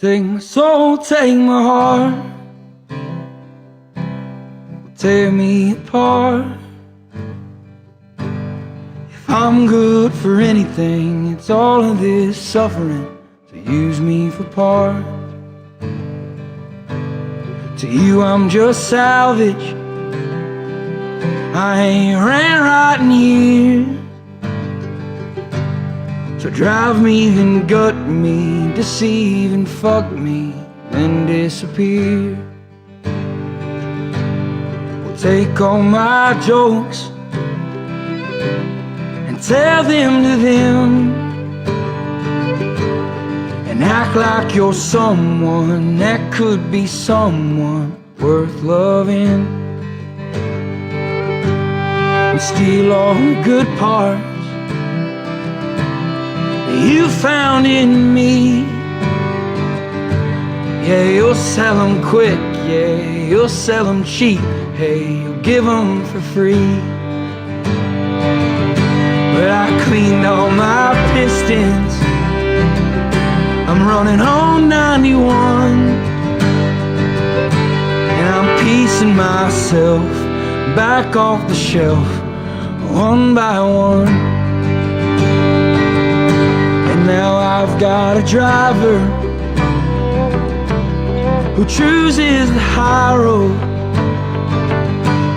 Take my soul, take my heart, tear me apart. If I'm good for anything, it's all of this suffering to use me for part. To you I'm just salvage, I ain't ran right in years. So drive me, then gut me, deceive and fuck me, then disappear. We'll take all my jokes and tell them to them, and act like you're someone that could be someone worth loving. And steal all the good parts you found in me. Yeah, you'll sell them quick, yeah, you'll sell them cheap, hey, you'll give them for free. But I cleaned all my pistons, I'm running on 91, and I'm piecing myself back off the shelf, one by one. Now I've got a driver who chooses the high road.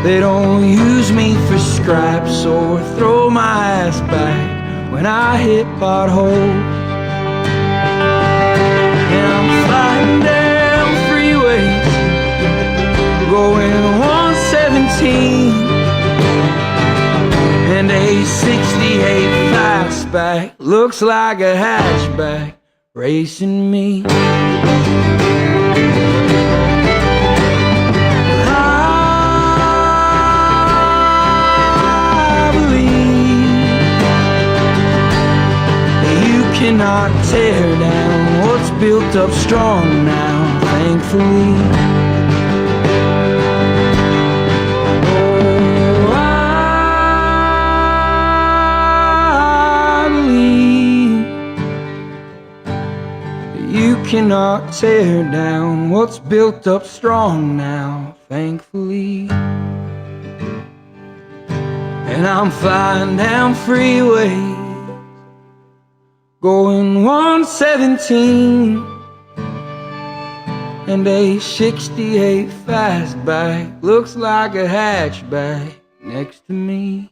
They don't use me for scraps or throw my ass back when I hit potholes. And I'm flying down freeways, going 117, and a 68 fastback looks like a hatchback racing me. I believe that you cannot tear down what's built up strong now, thankfully. Cannot tear down what's built up strong now, thankfully. And I'm flying down freeways, going 117, and a 68 fastback looks like a hatchback next to me.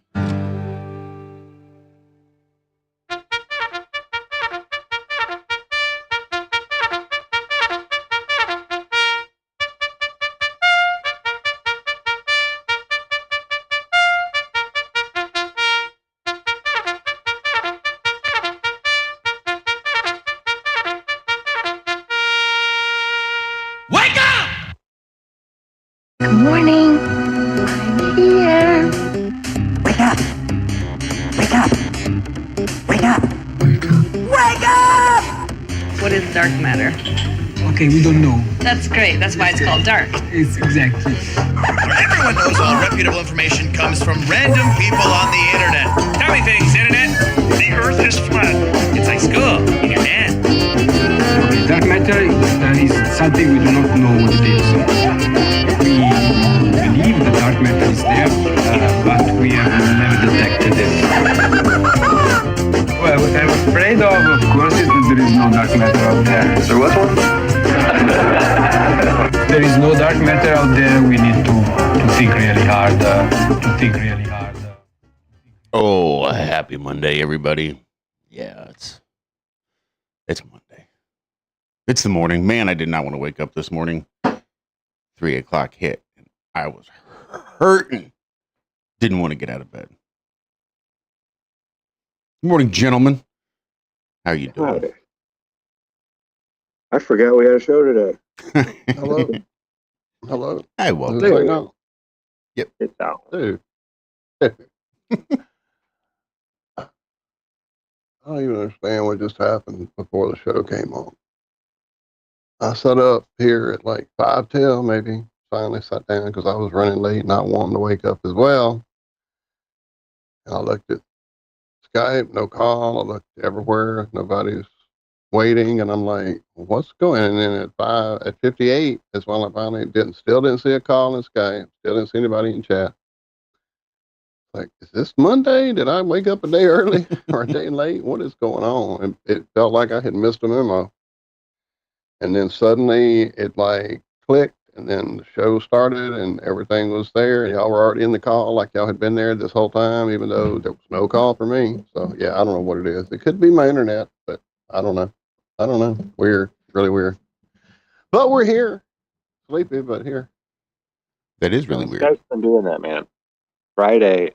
Good morning. I'm here. Wake up. Wake up. Wake up. Wake up. Wake up! What is dark matter? Okay, we don't know. That's great. That's why it's called dark. It's exactly. Everyone knows all reputable information comes from random people on the internet. Tell me things, internet. The earth is flat. It's like school in your hand. Okay, dark matter is something we do not know what it is. We believe the dark matter is there, but we have never detected it. Well, what I'm afraid of course, is that there is no dark matter out there. There was one? There is no dark matter out there. We need to think really hard. Oh, happy Monday, everybody. Yeah, it's Monday. It's the morning. Man, I did not want to wake up this morning. 3 o'clock hit, and I was hurting. Didn't want to get out of bed. Good morning, gentlemen. How you doing? Howdy. I forgot we had a show today. Hello. Hello. Hi, Walt. There you go. Yep. It's out. Dude. I don't even understand what just happened before the show came on. I sat up here at like 5:10, maybe. Finally sat down because I was running late, not wanting to wake up as well. And I looked at Skype, no call. I looked everywhere. Nobody's waiting, and I'm like, what's going on? And then at 58 is when I finally still didn't see a call in Skype, still didn't see anybody in chat. Like, is this Monday? Did I wake up a day early or a day late? What is going on? And it felt like I had missed a memo. And then suddenly it like clicked, and then the show started and everything was there. Y'all were already in the call, like y'all had been there this whole time, even though there was no call for me. So yeah, I don't know what it is. It could be my internet, but I don't know. I don't know. Weird, really weird. But we're here. Sleepy, but here. That is really weird. Skype's been doing that, man. Friday,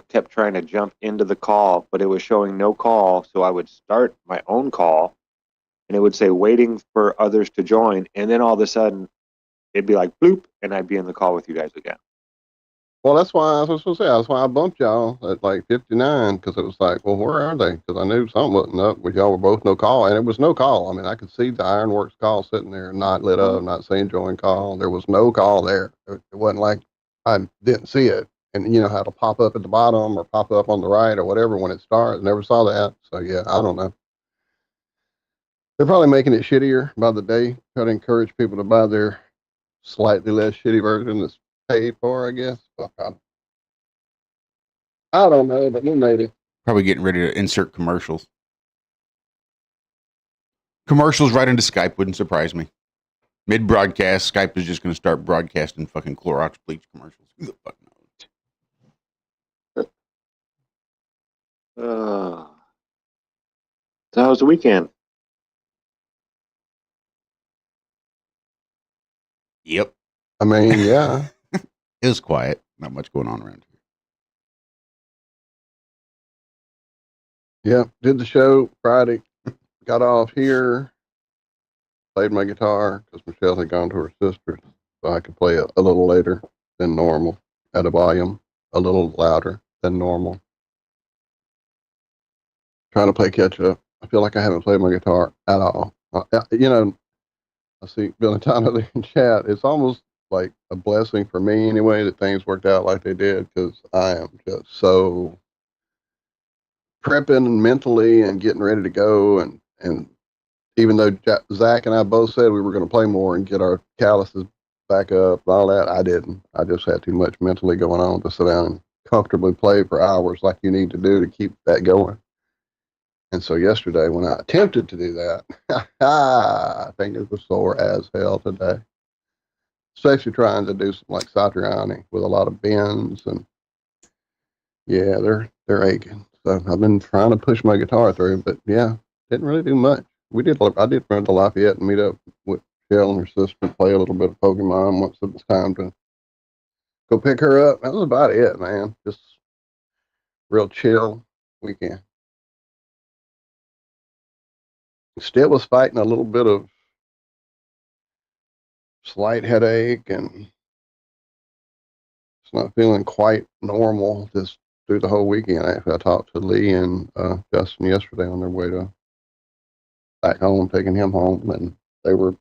kept trying to jump into the call, but it was showing no call. So I would start my own call, and it would say waiting for others to join, and then all of a sudden, it'd be like bloop, and I'd be in the call with you guys again. Well, that's why I was supposed to say. That's why I bumped y'all at like 59, because it was like, well, where are they? Because I knew something wasn't up. With y'all were both no call, and it was no call. I mean, I could see the IRONWORX call sitting there, not lit up, not saying join call. There was no call there. It wasn't like I didn't see it, and you know how to pop up at the bottom or pop up on the right or whatever when it starts. Never saw that. So yeah, I don't know. They're probably making it shittier by the day, try to encourage people to buy their slightly less shitty version that's paid for, I guess. I don't know, but we made it. Probably getting ready to insert commercials. Commercials right into Skype wouldn't surprise me. Mid-broadcast, Skype is just going to start broadcasting fucking Clorox bleach commercials. Who the fuck knows? So how was the weekend? Yep. I mean, yeah. It was quiet. Not much going on around here. Yeah, did the show Friday. Got off here. Played my guitar because Michelle had gone to her sister's, so I could play a little later than normal at a volume a little louder than normal. Trying to play catch up. I feel like I haven't played my guitar at all. You know, I see Bill and Tyler in chat. It's almost like a blessing for me anyway that things worked out like they did, because I am just so prepping mentally and getting ready to go. And even though Zack and I both said we were going to play more and get our calluses back up and all that, I didn't. I just had too much mentally going on to sit down and comfortably play for hours like you need to do to keep that going. And so yesterday, when I attempted to do that, I think it was sore as hell today. Especially trying to do some like Satriani with a lot of bends, and yeah, they're aching. So I've been trying to push my guitar through, but yeah, didn't really do much. I did run to Lafayette and meet up with Michelle and her sister and play a little bit of Pokemon once it was time to go pick her up. That was about it, man. Just real chill weekend. Still was fighting a little bit of slight headache, and it's not feeling quite normal just through the whole weekend. Actually, I talked to Lee and Justin yesterday on their way back home, taking him home, and they were,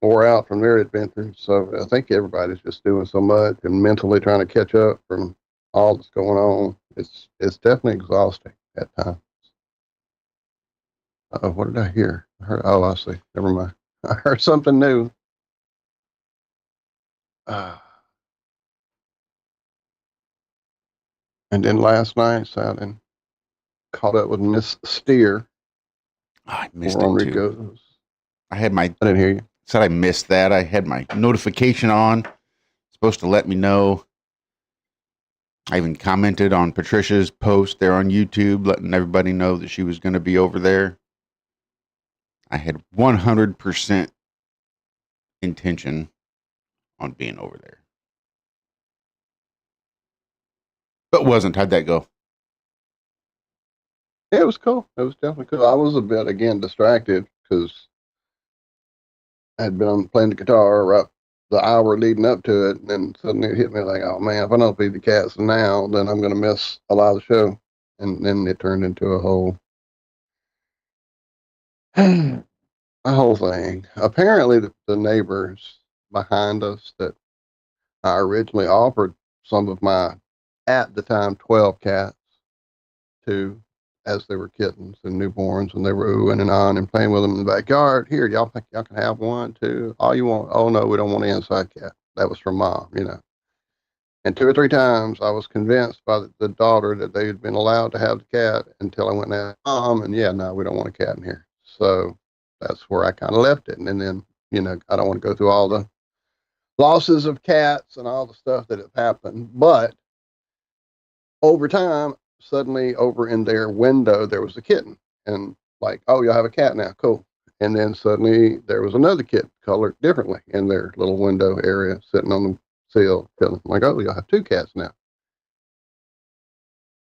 wore out from their adventures. So I think everybody's just doing so much and mentally trying to catch up from all that's going on. It's definitely exhausting at times. What did I hear? I see. Never mind. I heard something new. And then last night, sat and caught up with Miss Steer. Oh, I missed it too. I didn't hear you. Said I missed that. I had my notification on. Supposed to let me know. I even commented on Patricia's post there on YouTube, letting everybody know that she was going to be over there. I had 100% intention on being over there. But wasn't. How'd that go? Yeah, it was cool. It was definitely cool. I was a bit, again, distracted because I had been playing the guitar right the hour leading up to it, and then suddenly it hit me like, oh man, if I don't feed the cats now, then I'm going to miss a lot of the show. And then it turned into a whole thing. Apparently, the neighbors behind us that I originally offered some of my, at the time, 12 cats to, as they were kittens and newborns, and they were oohing and on and playing with them in the backyard. Here, y'all can have one, too. All you want. Oh, no, we don't want an inside cat. That was from Mom, you know. And 2 or 3 times I was convinced by the daughter that they had been allowed to have the cat until I went and asked Mom, and yeah, no, we don't want a cat in here. So that's where I kind of left it. And then, you know, I don't want to go through all the losses of cats and all the stuff that have happened. But over time, suddenly over in their window, there was a kitten. And like, oh, you'll have a cat now. Cool. And then suddenly there was another kitten colored differently in their little window area sitting on the sill. I'm like, oh, you'll have 2 cats now.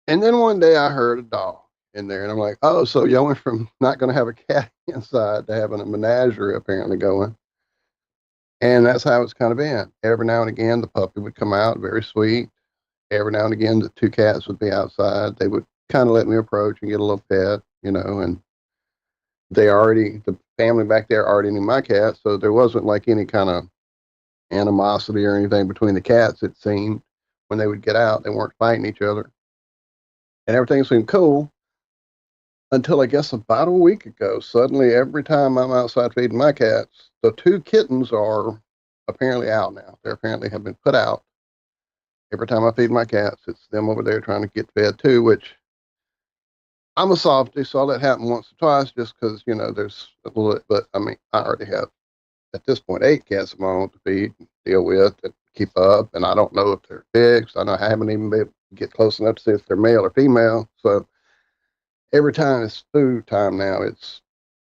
And then one day I heard a dog in there. And I'm like, oh, so y'all went from not going to have a cat inside to having a menagerie apparently going. And that's how it's kind of been. Every now and again, the puppy would come out, very sweet. Every now and again, the 2 cats would be outside. They would kind of let me approach and get a little pet, you know, and the family back there already knew my cat. So there wasn't like any kind of animosity or anything between the cats, it seemed. When they would get out, they weren't fighting each other. And everything seemed cool until I guess about a week ago. Suddenly, every time I'm outside feeding my cats, the 2 kittens are apparently out now. They apparently have been put out. Every time I feed my cats, it's them over there trying to get fed too, which I'm a softie, so I'll let happen once or twice just because, you know, there's a little, but I mean, I already have, at this point, 8 cats of my own to feed and deal with and keep up, and I don't know if they're big, so I haven't even been able to get close enough to see if they're male or female, so every time it's food time now, it's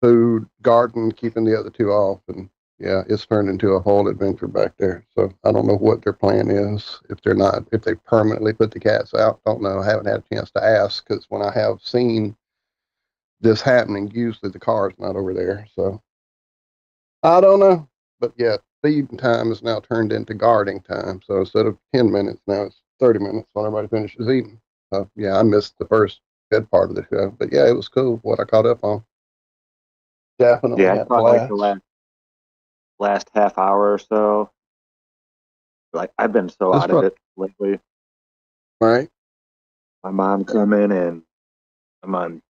food, garden, keeping the other 2 off, and yeah, it's turned into a whole adventure back there. So I don't know what their plan is. If they permanently put the cats out, don't know. I haven't had a chance to ask because when I have seen this happening, usually the car's not over there. So I don't know. But yeah, feeding time is now turned into guarding time. So instead of 10 minutes, now it's 30 minutes when everybody finishes eating. So yeah, I missed the first good part of the show. But yeah, it was cool what I caught up on. Definitely Yeah, I had a caught like blast. the last half hour or so. Like I've been so That's out of it lately. right. My mom come in and I'm on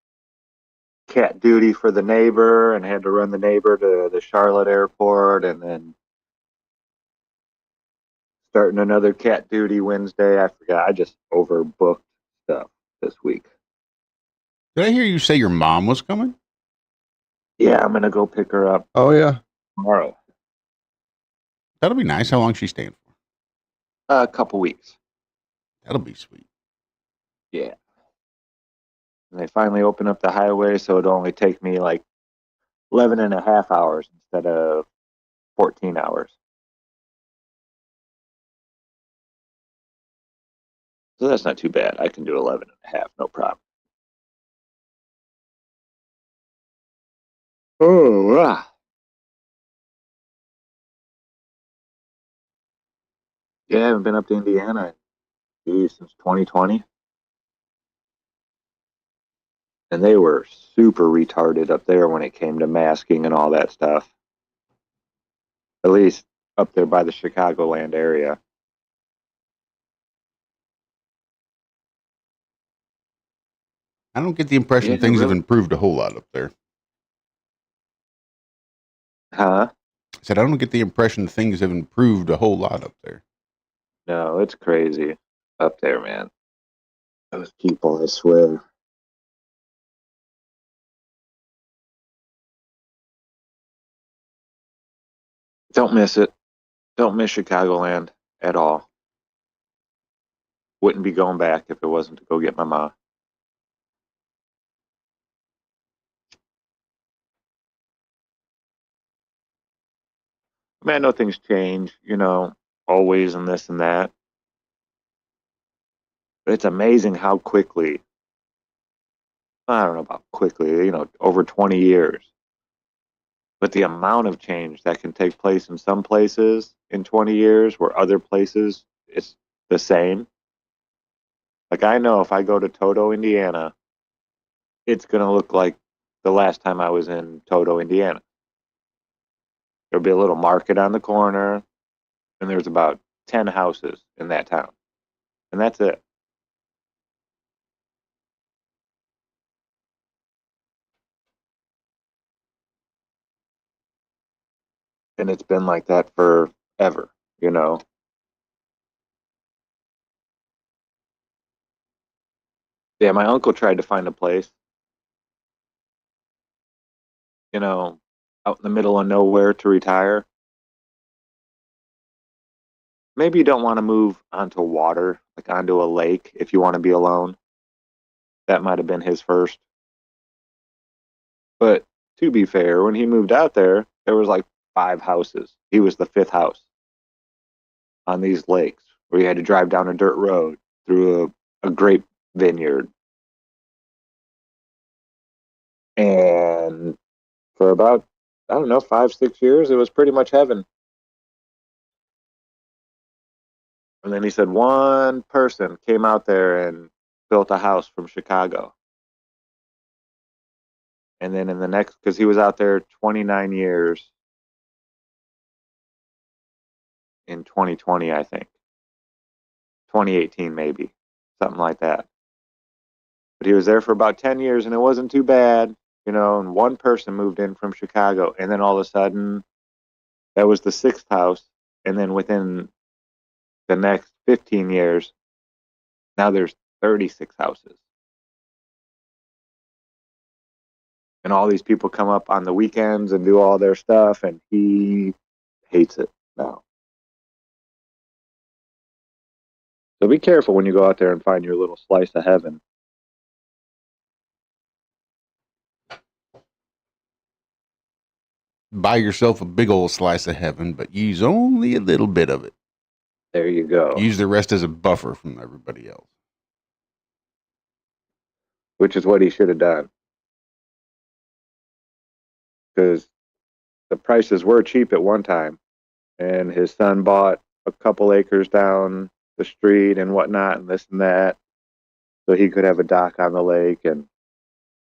cat duty for the neighbor and had to run the neighbor to the Charlotte airport and then starting another cat duty Wednesday. I forgot. I just overbooked stuff this week. Did I hear you say your mom was coming? Yeah, I'm gonna go pick her up Oh yeah. tomorrow. That'll be nice. How long is she staying for? A couple weeks. That'll be sweet. Yeah. And they finally opened up the highway, so it'll only take me like 11 and a half hours instead of 14 hours. So that's not too bad. I can do 11 and a half, no problem. Oh, yeah, I haven't been up to Indiana since 2020. And they were super retarded up there when it came to masking and all that stuff. At least up there by the Chicagoland area. I don't get the impression Yeah, things have really. improved a whole lot up there. Huh? I said, I don't get the impression things have improved a whole lot up there. No, it's crazy up there, man. Those people, I swear. Don't miss it. Don't miss Chicagoland at all. Wouldn't be going back if it wasn't to go get my mom. I mean, I know things change, always and this and that. But it's amazing how quickly, I don't know about quickly, over 20 years. But the amount of change that can take place in some places in 20 years where other places it's the same. Like I know if I go to Toto, Indiana, it's going to look like the last time I was in Toto, Indiana. There'll be a little market on the corner, and there's about 10 houses in that town. And that's it. And it's been like that forever, you know. Yeah, my uncle tried to find a place, you know, out in the middle of nowhere to retire. Maybe you don't want to move onto water, like onto a lake, if you want to be alone. That might have been his first. But to be fair, when he moved out there, there was like 5 houses. He was the 5th house on these lakes where you had to drive down a dirt road through a grape vineyard. And for about, I don't know, 5, 6 years, it was pretty much heaven. And then he said one person came out there and built a house from Chicago. And then in the next, because he was out there 29 years in 2020, I think. 2018, maybe, something like that. But he was there for about 10 years and it wasn't too bad, you know. And one person moved in from Chicago. And then all of a sudden, that was the 6th house. And then within the next 15 years, now there's 36 houses. And all these people come up on the weekends and do all their stuff, and he hates it now. So be careful when you go out there and find your little slice of heaven. Buy yourself a big old slice of heaven, but use only a little bit of it. There you go. Use the rest as a buffer from everybody else. Which is what he should have done. Because the prices were cheap at one time. And his son bought a couple acres down the street and whatnot and this and that. So he could have a dock on the lake, and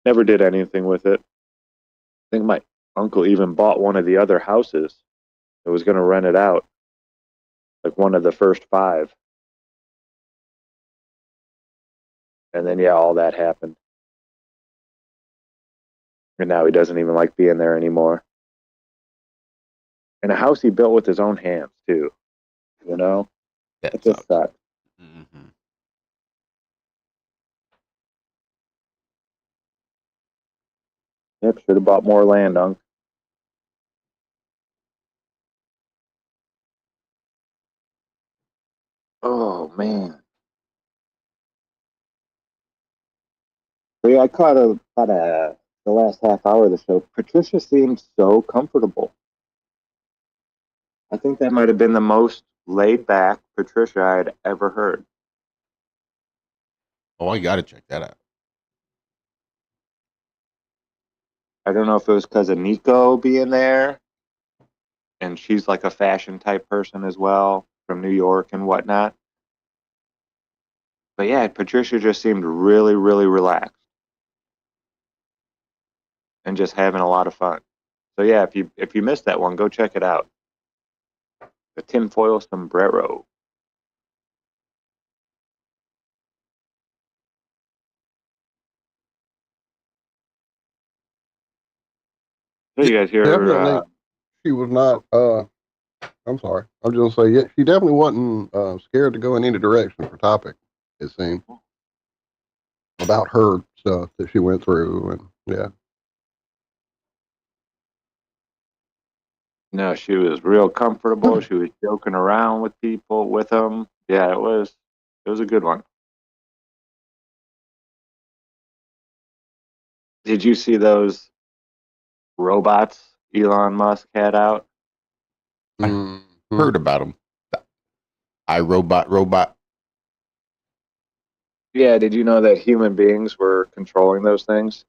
never did anything with it. I think my uncle even bought one of the other houses and was going to rent it out. Like one of the first 5. And then, yeah, all that happened. And now he doesn't even like being there anymore. And a house he built with his own hands, too. You know? It just sucks. Mm-hmm. Yep, should have bought more land, Unc. Oh, man. But yeah, I caught the last half hour of the show. Patricia seemed so comfortable. I think that might have been the most laid back Patricia I had ever heard. Oh, I got to check that out. I don't know if it was because of Nico being there, and she's like a fashion type person as well from New York and whatnot. But yeah, Patricia just seemed really, really relaxed and just having a lot of fun. So yeah, if you missed that one, go check it out. The tinfoil sombrero. So you guys hear? Definitely, she was not. I'm sorry. I'm just gonna say, yeah, she definitely wasn't scared to go in any direction for topic. It seemed about her stuff that she went through, and yeah. No, she was real comfortable. She was joking around with people, with them. Yeah, it was a good one. Did you see those robots Elon Musk had out? Heard about them. Robot. Yeah, did you know that human beings were controlling those things?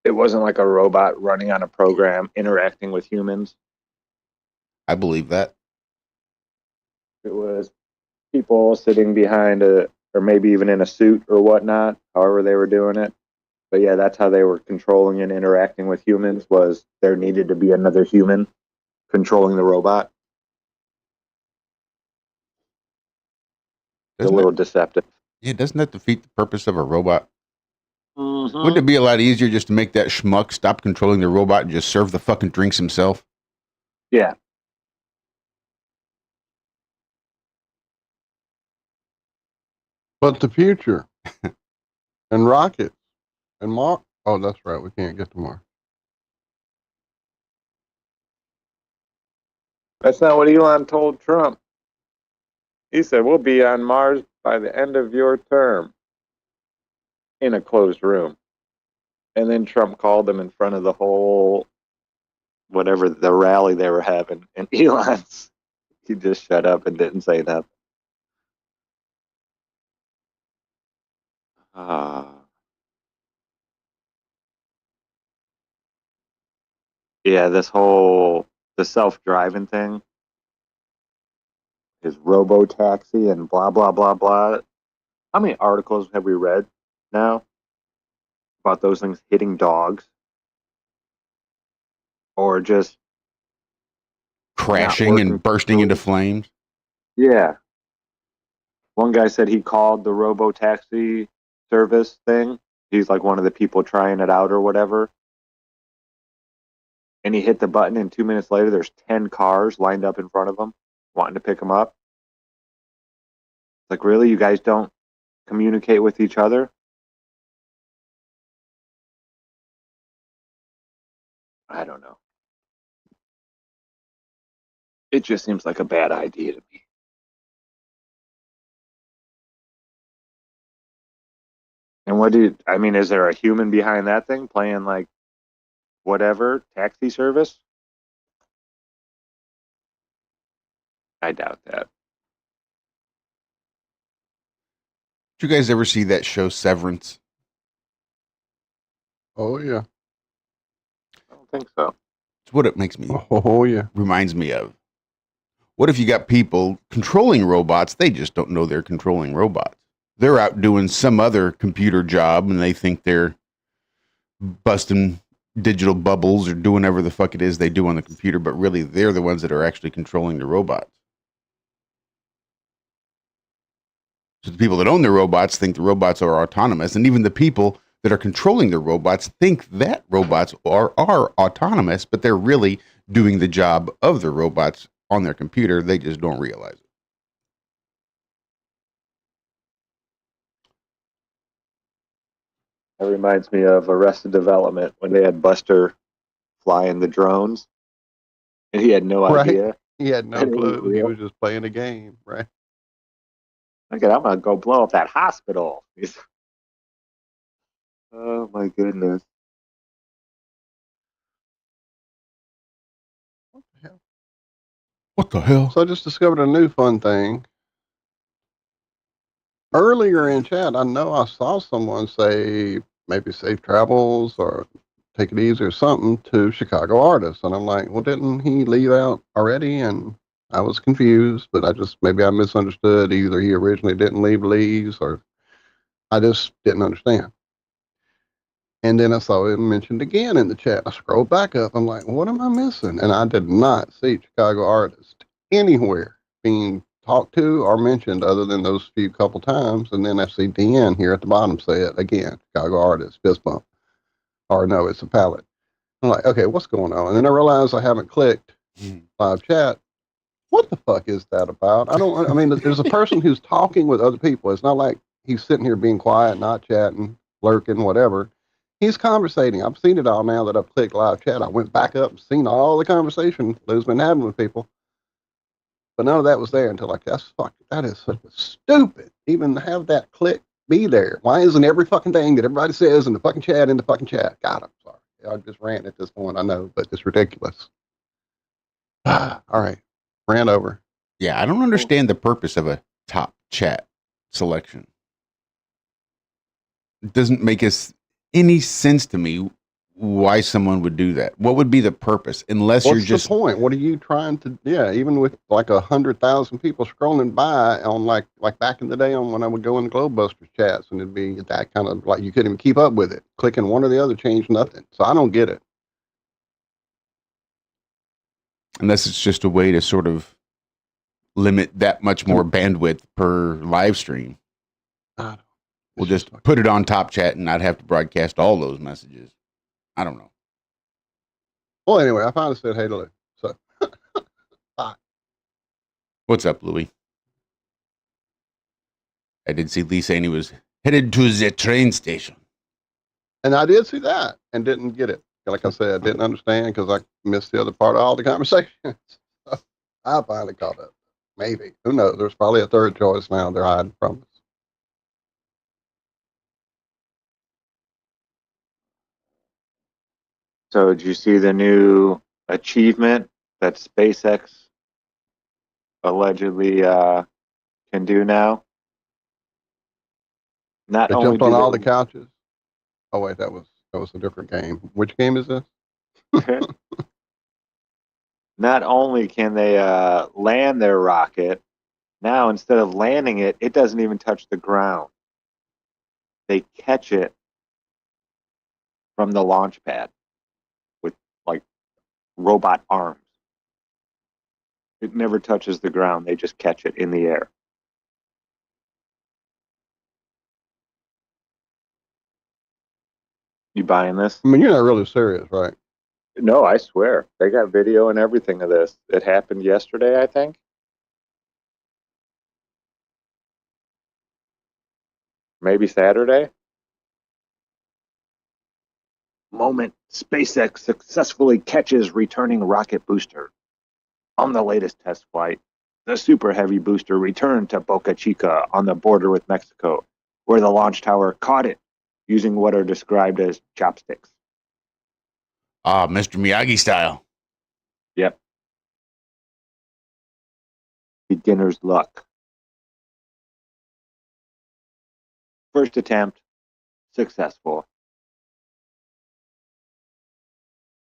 It wasn't like a robot running on a program interacting with humans. I believe that. It was people sitting behind or maybe even in a suit or whatnot, however they were doing it. But yeah, that's how they were controlling and interacting with humans, was there needed to be another human controlling the robot. It's a little deceptive. Yeah, doesn't that defeat the purpose of a robot? Wouldn't it be a lot easier just to make that schmuck stop controlling the robot and just serve the fucking drinks himself? Yeah. But the future and rockets and Mars. Oh, that's right. We can't get to Mars. That's not what Elon told Trump. He said, we'll be on Mars by the end of your term in a closed room. And then Trump called them in front of the whole, whatever, the rally they were having. And Elon's, he just shut up and didn't say nothing. Yeah, the self-driving thing is robo-taxi and blah, blah, blah, blah. How many articles have we read now about those things hitting dogs? Or just crashing and bursting into flames? Yeah. One guy said he called the robo-taxi service thing. He's like one of the people trying it out or whatever. And he hit the button, and 2 minutes later, there's 10 cars lined up in front of him wanting to pick him up. It's like, really? You guys don't communicate with each other? I don't know. It just seems like a bad idea to me. And is there a human behind that thing playing like whatever taxi service? I doubt that. Did you guys ever see that show Severance? Oh, yeah. I don't think so. It's what it makes me. Oh, yeah. Reminds me of. What if you got people controlling robots? They just don't know they're controlling robots. They're out doing some other computer job and they think they're busting digital bubbles or doing whatever the fuck it is they do on the computer, but really they're the ones that are actually controlling the robots. So the people that own the robots think the robots are autonomous, and even the people that are controlling the robots think that robots are autonomous, but they're really doing the job of the robots on their computer. They just don't realize it. That reminds me of Arrested Development when they had Buster flying the drones, and he had no idea. He had no clue. He was just playing a game, right? Okay, I'm gonna go blow up that hospital. Oh my goodness! What the hell? So I just discovered a new fun thing. Earlier in chat, I know I saw someone say maybe safe travels or take it easy or something to Chicago artists. And I'm like, well, didn't he leave out already? And I was confused, but maybe I misunderstood. Either he originally didn't leave leaves or I just didn't understand. And then I saw it mentioned again in the chat. I scrolled back up. I'm like, what am I missing? And I did not see Chicago artists anywhere being talked to or mentioned other than those few couple times. And then I see DN here at the bottom say it again, Chicago artist, fist bump. Or no, it's a palette. I'm like, okay, what's going on? And then I realized I haven't clicked live chat. What the fuck is that about? I mean, there's a person who's talking with other people. It's not like he's sitting here being quiet, not chatting, lurking, whatever. He's conversating. I've seen it all now that I've clicked live chat. I went back up and seen all the conversation Lou's been having with people. But none of that was there until like, that is such a stupid, even have that click be there. Why isn't every fucking thing that everybody says in the fucking chat in the fucking chat? God, I'm sorry. I just rant at this point, I know, but it's ridiculous. All right. Rant over. Yeah, I don't understand the purpose of a top chat selection. It doesn't make any sense to me why someone would do that. What would be the purpose? Unless What's you're just the point? What are you trying to? Yeah, even with like 100,000 people scrolling by on like back in the day on when I would go in the Globebusters chats and it'd be that kind of like you couldn't even keep up with it. Clicking one or the other changed nothing. So I don't get it. unless it's just a way to sort of limit that much more bandwidth per live stream. We'll just put it on Top Chat and not have to broadcast all those messages. I don't know. Well, anyway, I finally said hey to Lou. So, bye. What's up, Louie? I did see Lee saying he was headed to the train station. And I did see that and didn't get it. Like I said, I didn't understand because I missed the other part of all the conversation. So I finally caught up. Maybe. Who knows? There's probably a third choice now they're hiding from us. So did you see the new achievement that SpaceX allegedly can do now? Not They only jumped on do all they- the couches. Oh wait, that was a different game. Which game is this? Not only can they land their rocket, now instead of landing it, it doesn't even touch the ground. They catch it from the launch pad with like robot arms. It never touches the ground. They just catch it in the air. You buying this? I mean, you're not really serious, right? No, I swear. They got video and everything of this. It happened yesterday, I think. Maybe Saturday. Moment SpaceX successfully catches returning rocket booster. On the latest test flight, the Super Heavy booster returned to Boca Chica on the border with Mexico, where the launch tower caught it using what are described as chopsticks. Ah, Mr. Miyagi style. Yep. Beginner's luck. First attempt, successful.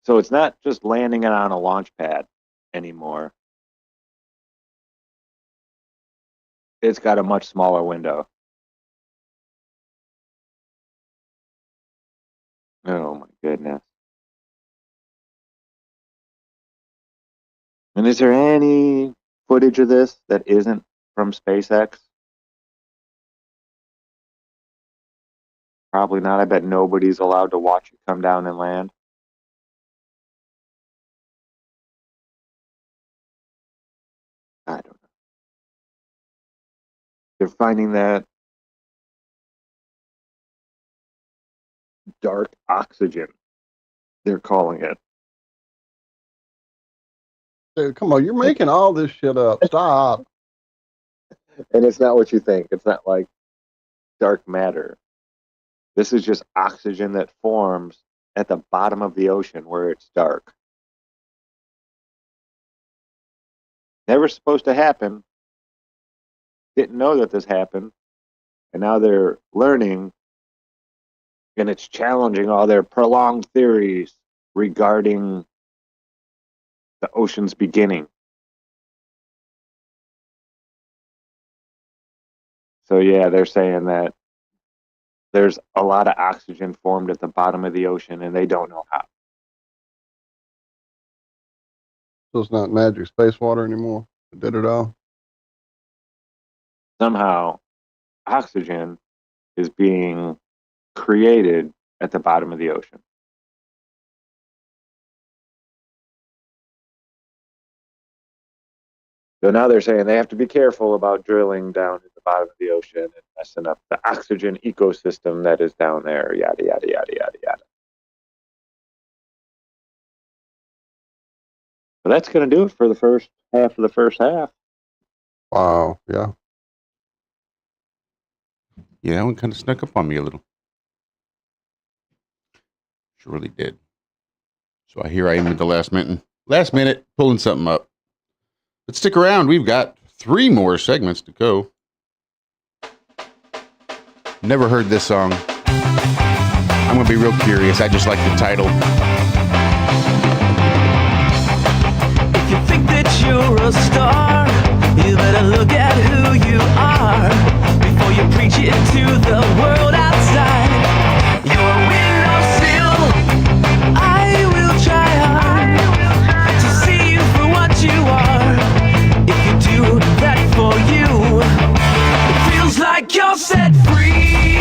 So it's not just landing it on a launch pad anymore. It's got a much smaller window. Oh my goodness. And is there any footage of this that isn't from SpaceX? Probably not. I bet nobody's allowed to watch it come down and land. I don't know. They're finding that dark oxygen, they're calling it. Dude, come on, you're making all this shit up. Stop. And it's not what you think. It's not like dark matter. This is just oxygen that forms at the bottom of the ocean where it's dark. Never supposed to happen. Didn't know that this happened. And now they're learning, and it's challenging all their prolonged theories regarding the ocean's beginning. So yeah, they're saying that there's a lot of oxygen formed at the bottom of the ocean, and they don't know how. So it's not magic space water anymore. It did it all. Somehow, oxygen is being created at the bottom of the ocean. So now they're saying they have to be careful about drilling down at the bottom of the ocean and messing up the oxygen ecosystem that is down there, yada, yada, yada, yada, yada. So that's going to do it for the first half of the first half. Wow. Yeah. Yeah, that one kind of snuck up on me a little. Surely did. So here I am at the last minute, pulling something up. But stick around. We've got 3 more segments to go. Never heard this song. I'm going to be real curious. I just like the title. If you think that you're a star, you better look at who you are before you preach it to the world outside. You're a windowsill. I will try hard to see you for what you are. If you do that for you, it feels like you're set free.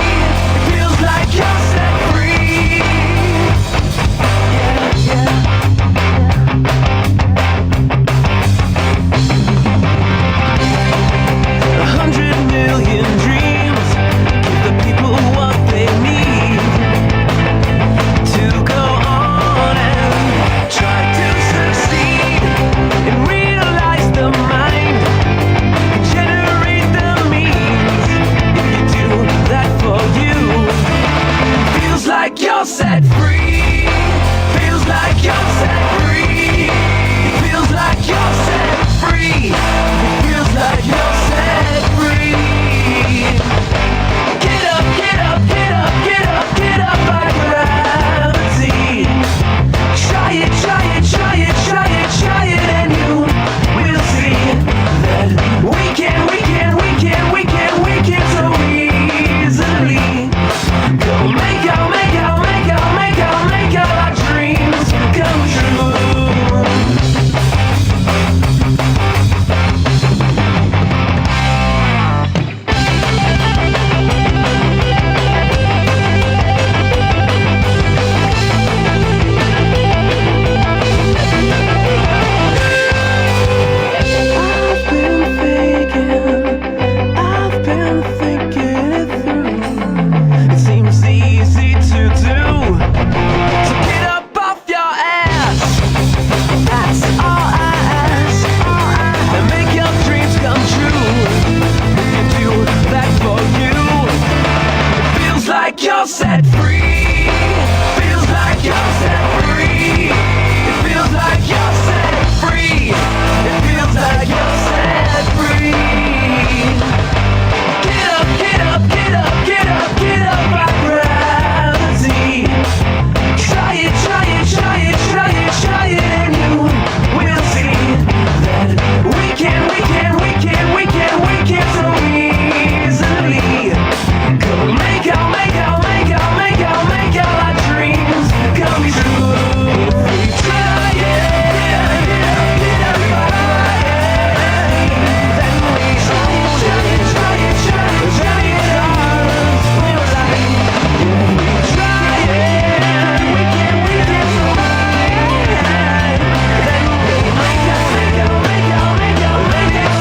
like you're set free. Feels like you're set free. It feels like you're set free. It feels like you're set free. Get up, get up, get up, get up, get up by gravity. Try it, try it, try it, try it, try it, and you will see that we can so easily go make our dreams come true. Try it, get up, then we try it, try it, try it, try it, ours will light. We try it, we can survive. Then we make our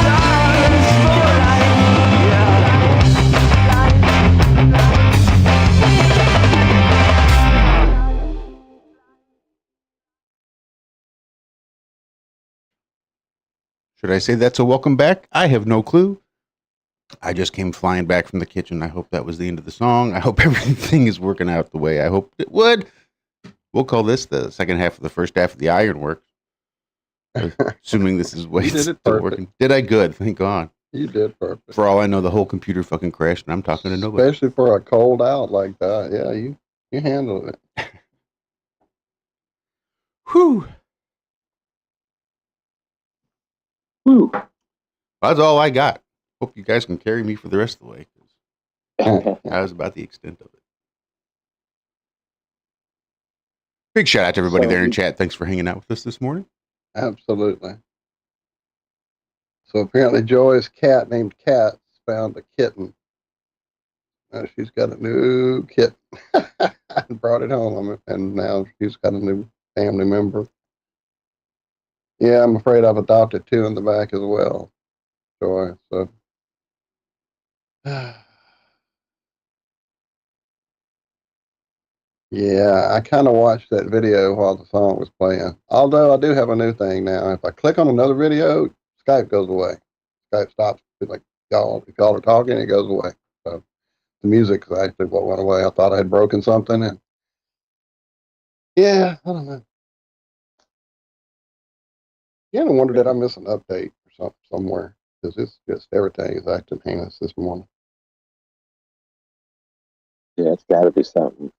stars for life. Should I say that's a welcome back? I have no clue. I just came flying back from the kitchen. I hope that was the end of the song. I hope everything is working out the way I hoped it would. We'll call this the second half of the first half of the Ironworks. Assuming this is what You did it's it still perfect. working. Did I good? Thank God. You did perfect. For all I know, the whole computer fucking crashed and I'm talking to nobody. Especially for a cold out like that. Yeah, you handled it. Whew. Woo. That's all I got. Hope you guys can carry me for the rest of the way. 'Cause that was about the extent of it. Big shout out to everybody So there in we- chat. Thanks for hanging out with us this morning. Absolutely. So apparently Joy's cat named Cat found a kitten. Now she's got a new kitten. And brought it home, and now she's got a new family member. Yeah, I'm afraid I've adopted two in the back as well, Joy. So yeah, I kind of watched that video while the song was playing. Although I do have a new thing now. If I click on another video, Skype goes away. Skype stops. It's like if y'all are talking, it goes away. So the music is actually what went away. I thought I had broken something, and yeah, I don't know. You ever wonder did I miss an update or something somewhere? Because it's just everything is acting heinous this morning. Yeah, it's got to be something.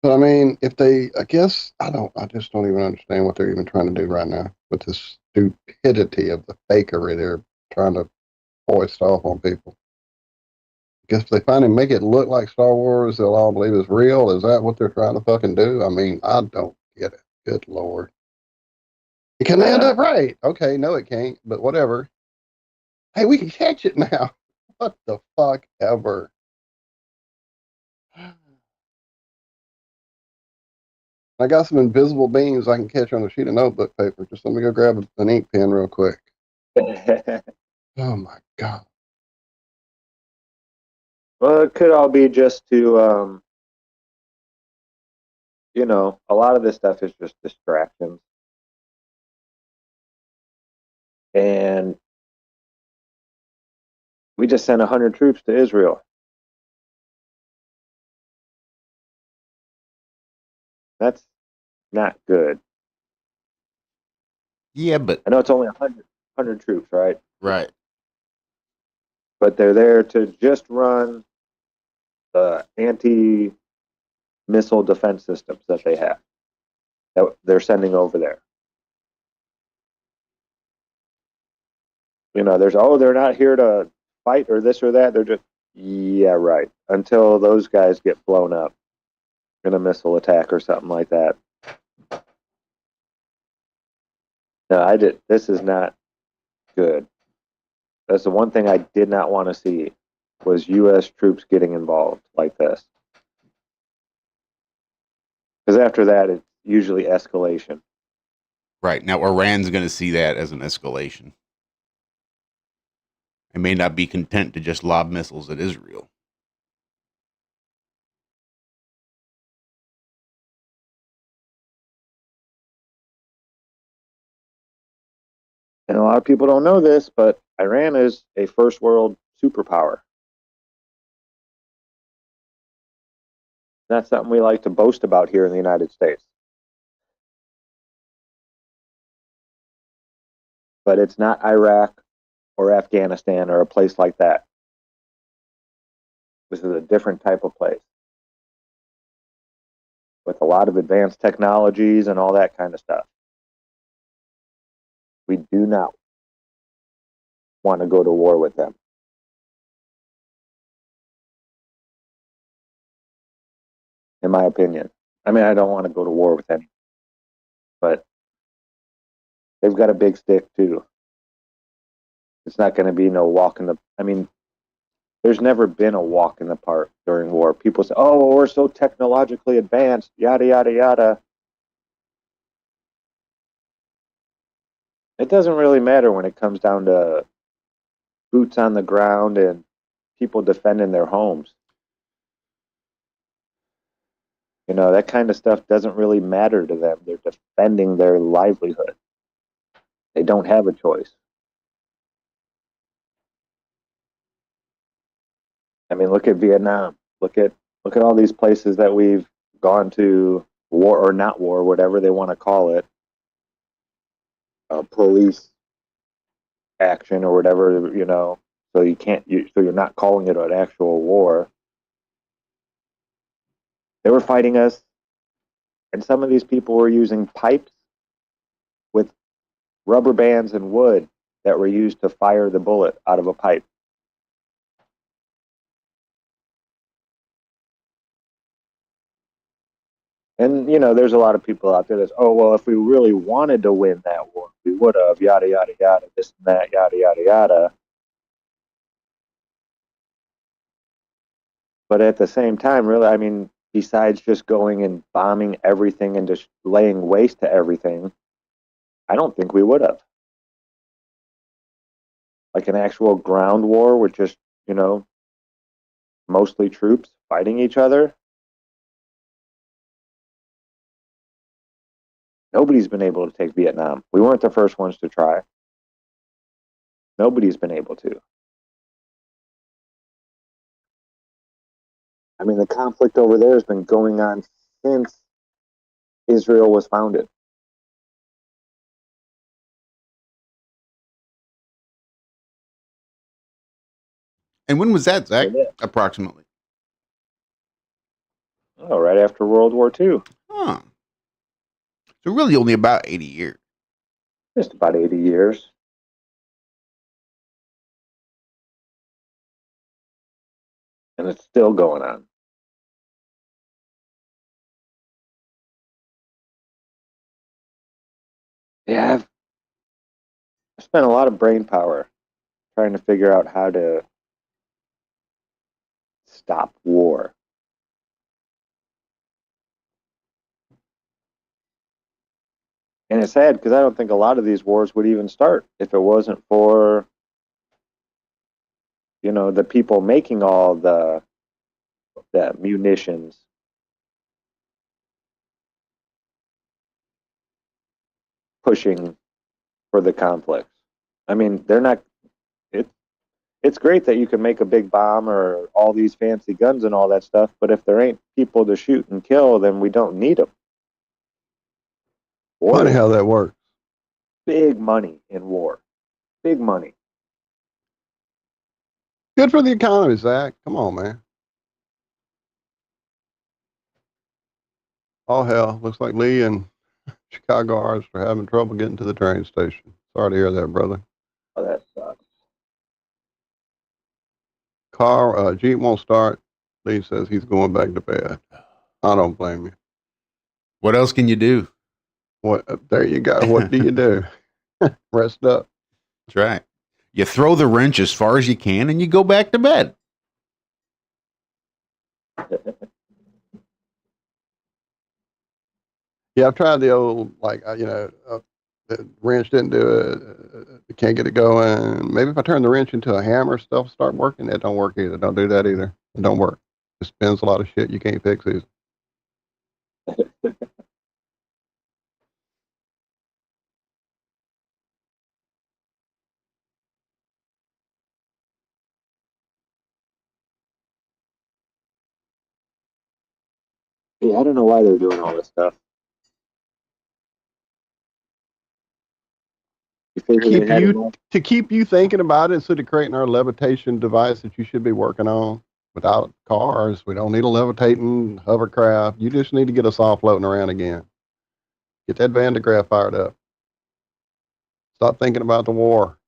But I mean, if they, I guess, I just don't even understand what they're even trying to do right now with this stupidity of the fakery they're trying to foist off on people. I guess if they finally make it look like Star Wars, they'll all believe it's real. Is that what they're trying to fucking do? I mean, I don't get it. Good Lord. It can end up right. Okay, no, it can't, but whatever. Hey, we can catch it now. What the fuck ever. I got some invisible beams I can catch on a sheet of notebook paper. Just let me go grab an ink pen real quick. Oh my God. Well, it could all be just to, a lot of this stuff is just distractions. And we just sent 100 troops to Israel. That's not good. Yeah, but I know it's only 100 troops, right? right. But they're there to just run the anti-missile defense systems that they have, that they're sending over there. They're not here to fight or this or that. They're just, yeah, right. Until those guys get blown up in a missile attack or something like that. No, this is not good. That's the one thing I did not want to see, was U.S. troops getting involved like this. Because after that, it's usually escalation. Right. Now, Iran's going to see that as an escalation. It may not be content to just lob missiles at Israel. And a lot of people don't know this, but Iran is a first world superpower. That's something we like to boast about here in the United States. But it's not Iraq or Afghanistan or a place like that. This is a different type of place with a lot of advanced technologies and all that kind of stuff. We do not want to go to war with them. In my opinion. I mean, I don't want to go to war with them, but they've got a big stick too. It's not going to be no walk in the. I mean, there's never been a walk in the park during war. People say, "Oh, well, we're so technologically advanced," yada yada yada. It doesn't really matter when it comes down to boots on the ground and people defending their homes. You know, that kind of stuff doesn't really matter to them. They're defending their livelihood. They don't have a choice. I mean, look at Vietnam. Look at all these places that we've gone to, war or not war, whatever they want to call it, police action or whatever, you know. So so you're not calling it an actual war. They were fighting us, and some of these people were using pipes with rubber bands and wood that were used to fire the bullet out of a pipe. And you know, there's a lot of people out there that's, oh well, if we really wanted to win that war, we would have, yada yada yada, this and that, yada yada yada. But at the same time, really, I mean, besides just going and bombing everything and just laying waste to everything, I don't think we would have. Like an actual ground war with just, you know, mostly troops fighting each other. Nobody's been able to take Vietnam. We weren't the first ones to try. Nobody's been able to. I mean, the conflict over there has been going on since Israel was founded. And when was that, Zach? Yeah. Approximately. Oh, right after World War II. Huh. So really only about 80 years. Just about 80 years. And it's still going on. Yeah, I've spent a lot of brain power trying to figure out how to stop war. And it's sad because I don't think a lot of these wars would even start if it wasn't for, you know, the people making all the munitions. Pushing for the conflicts. I mean, they're not. It, it's great that you can make a big bomb or all these fancy guns and all that stuff, but if there ain't people to shoot and kill, then we don't need them. War Funny is how that works. big money in war. Big money. Good for the economy, Zach. Come on, man. Oh, hell. Looks like Lee and Chicago artists are having trouble getting to the train station. Sorry to hear that, brother. Oh, that sucks. Car, Jeep won't start. Lee says he's going back to bed. I don't blame you. What else can you do? What? There you go. What do you do? Rest up. That's right. You throw the wrench as far as you can and you go back to bed. Yeah, I've tried the old, like, the wrench didn't do it. Can't get it going. Maybe if I turn the wrench into a hammer, stuff start working. That don't work either. Don't do that either. It don't work. It spins a lot of shit you can't fix either. Yeah, I don't know why they're doing all this stuff. You figure they had enough? To keep you thinking about it instead of creating our levitation device that you should be working on. Without cars, we don't need a levitating hovercraft. You just need to get us all floating around again. Get that Van de Graaff fired up. Stop thinking about the war.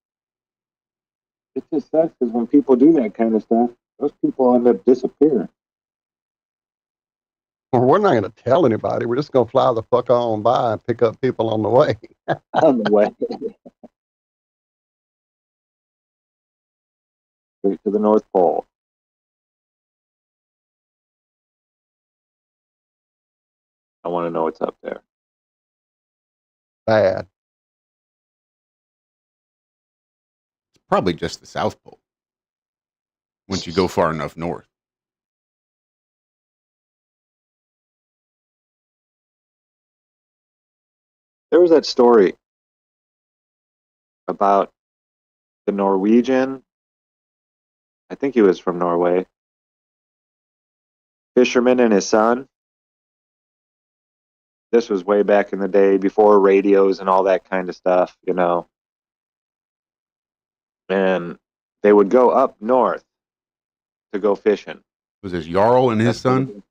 It just sucks because when people do that kind of stuff, those people end up disappearing. Well, we're not going to tell anybody. We're just going to fly the fuck on by and pick up people on the way. On the way. Straight to the North Pole. I want to know what's up there. Bad. It's probably just the South Pole. Once you go far enough north. There was that story about the Norwegian, I think he was from Norway, fisherman and his son. This was way back in the day before radios and all that kind of stuff, you know. And they would go up north to go fishing. Was this Jarl and his son?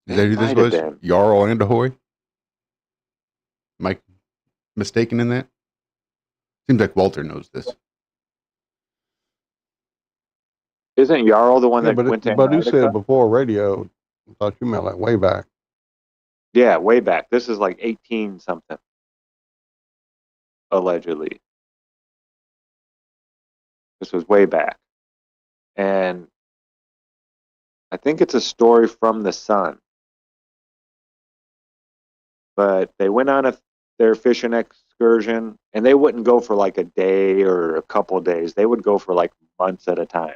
Is that who this was? Jarl and Ahoy? Am I mistaken in that? Seems like Walter knows this. Isn't Jarl the one that went to But you Antarctica? said before radio, I thought you meant like way back. Yeah, way back. This is like 18 something. Allegedly. This was way back. And I think it's a story from the son. But they went on their fishing excursion, and they wouldn't go for like a day or a couple of days. They would go for like months at a time.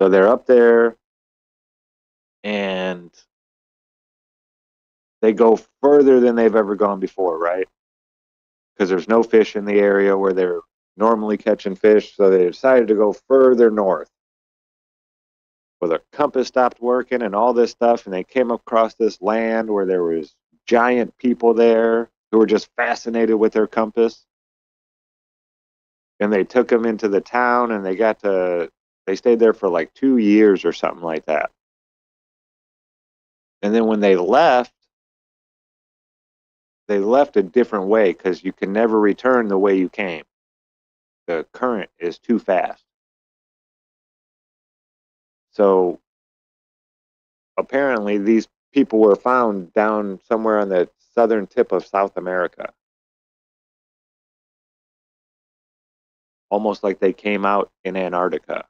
So they're up there, and they go further than they've ever gone before, right? Because there's no fish in the area where they're normally catching fish, so they decided to go further north. Well, their compass stopped working and all this stuff, and they came across this land where there was giant people there who were just fascinated with their compass. And they took them into the town, and they stayed there for like 2 years or something like that. And then when they left a different way because you can never return the way you came. The current is too fast. So apparently these people were found down somewhere on the southern tip of South America. Almost like they came out in Antarctica.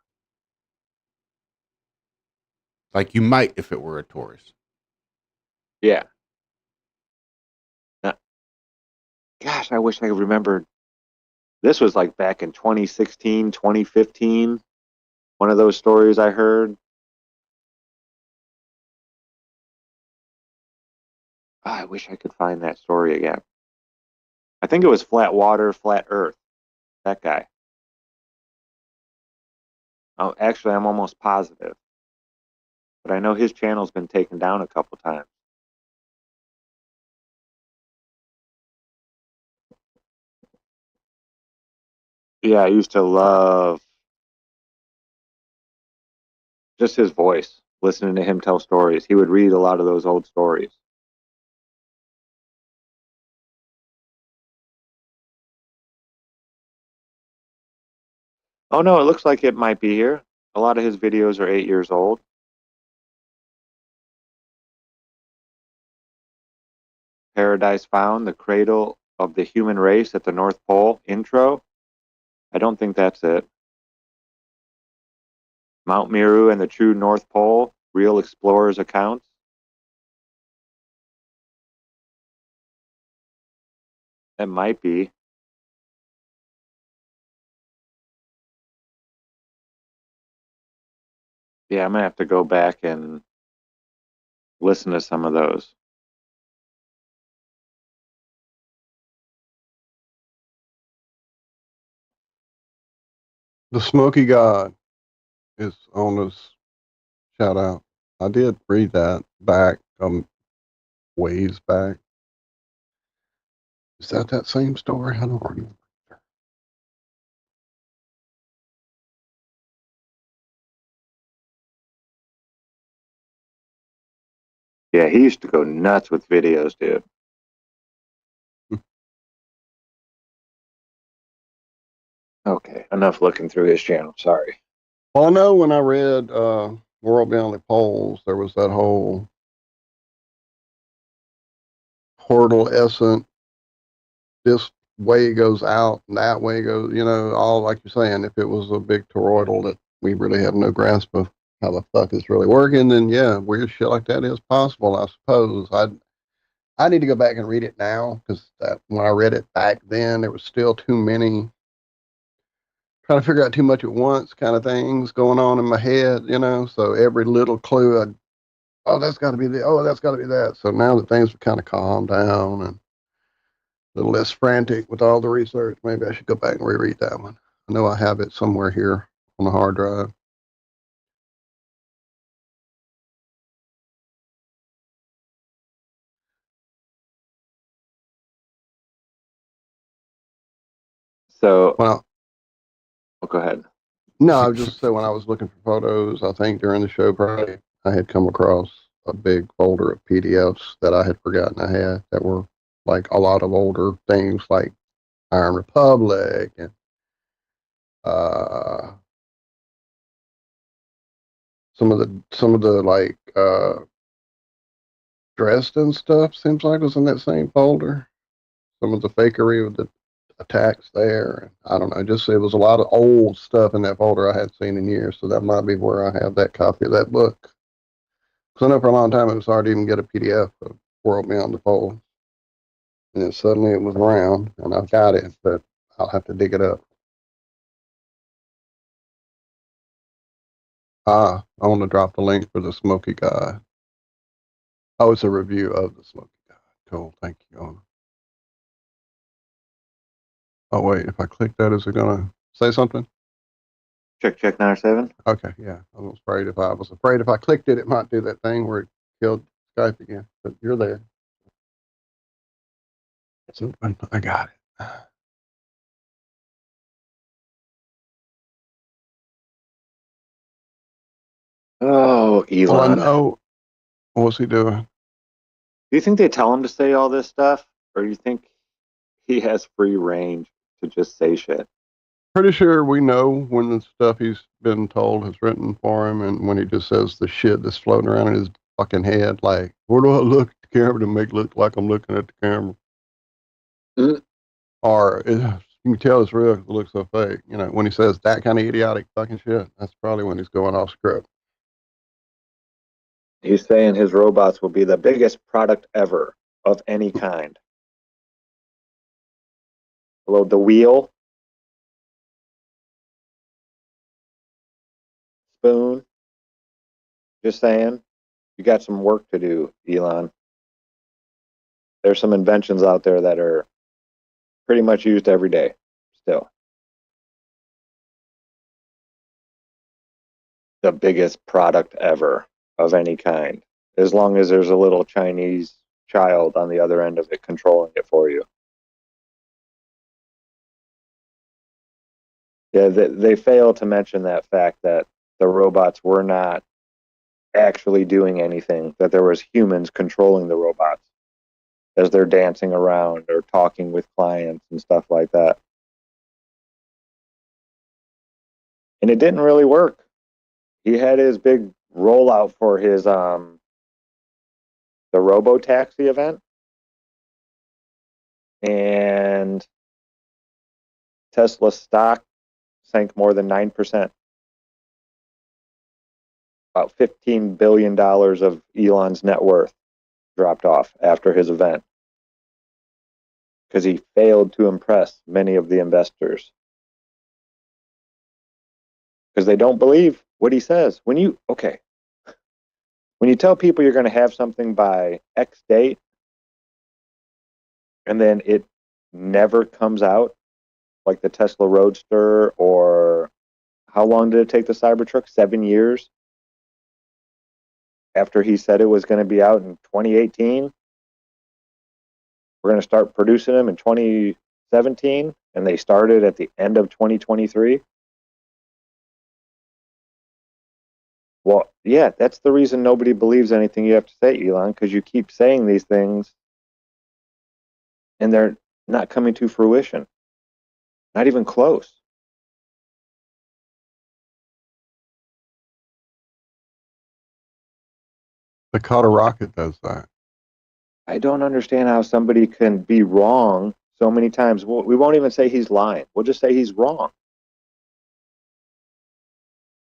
Like you might if it were a tourist. Yeah. Gosh, I wish I could remember. This was like back in 2016, 2015. One of those stories I heard. I wish I could find that story again. I think it was Flat Water, Flat Earth. That guy. Oh, actually, I'm almost positive. But I know his channel's been taken down a couple times. Yeah, I used to love just his voice, listening to him tell stories. He would read a lot of those old stories. Oh no, it looks like it might be here. A lot of his videos are 8 years old. Paradise Found, the cradle of the human race at the North Pole intro. I don't think that's it. Mount Meru and the true North Pole, real explorers accounts. That might be. Yeah, I'm gonna have to go back and listen to some of those. The Smoky God is on his Shout out. I did read that back, ways back. Is that same story? I don't remember. Yeah, he used to go nuts with videos, dude. Okay, enough looking through his channel. Sorry. Well, I know when I read World Beyond the Poles, there was that whole portal essence. This way goes out, and that way goes. All like you're saying. If it was a big toroidal that we really have no grasp of how the fuck it's really working, then yeah, weird shit like that is possible. I suppose. I need to go back and read it now because when I read it back then, there was still too many trying to figure out too much at once kind of things going on in my head, So every little clue, oh, that's got to be that's got to be that. So now that things have kind of calmed down and a little less frantic with all the research, maybe I should go back and reread that one. I know I have it somewhere here on the hard drive. So, Well, go ahead. no, I was just saying when I was looking for photos, I think during the show probably I had come across a big folder of PDFs that I had forgotten I had that were like a lot of older things like Iron Republic and uh, some of the like Dresden stuff seems like was in that same folder. Some of the fakery of the attacks there. I don't know. Just it was a lot of old stuff in that folder I hadn't seen in years. So that might be where I have that copy of that book. Because I know for a long time it was hard to even get a PDF of World Beyond the Poles. And then suddenly it was around, and I've got it, but I'll have to dig it up. I want to drop the link for the Smoky Guy. Oh, it's a review of the Smoky Guy. Cool, thank you. Oh wait, if I click that, is it gonna say something? Check 907. Okay, yeah. I was afraid if I clicked it, it might do that thing where it killed Skype again. But you're there. It's open. I got it. Oh, Elon. Well, I know. What's he doing? Do you think they tell him to say all this stuff? Or do you think he has free range to just say shit? Pretty sure we know when the stuff he's been told is written for him, and when he just says the shit that's floating around in his fucking head, like, where do I look at the camera to make it look like I'm looking at the camera? Mm. Or you can tell it's real because it looks so fake. When he says that kind of idiotic fucking shit, that's probably when he's going off script. He's saying his robots will be the biggest product ever of any kind. Hello, the wheel, spoon. Just saying, you got some work to do, Elon. There's some inventions out there that are pretty much used every day still. The biggest product ever of any kind, as long as there's a little Chinese child on the other end of it controlling it for you. Yeah, they fail to mention that fact that the robots were not actually doing anything, that there was humans controlling the robots as they're dancing around or talking with clients and stuff like that. And it didn't really work. He had his big rollout for his the robo-taxi event, and Tesla stock sank more than 9%. About $15 billion of Elon's net worth dropped off after his event because he failed to impress many of the investors because they don't believe what he says. When you tell people you're going to have something by X date and then it never comes out, like the Tesla Roadster, or how long did it take the Cybertruck? 7 years. after he said it was going to be out in 2018. We're going to start producing them in 2017, and they started at the end of 2023. Well, yeah, that's the reason nobody believes anything you have to say, Elon, because you keep saying these things and they're not coming to fruition. Not even close. The Carter rocket does that. I don't understand how somebody can be wrong so many times. We won't even say he's lying. We'll just say he's wrong.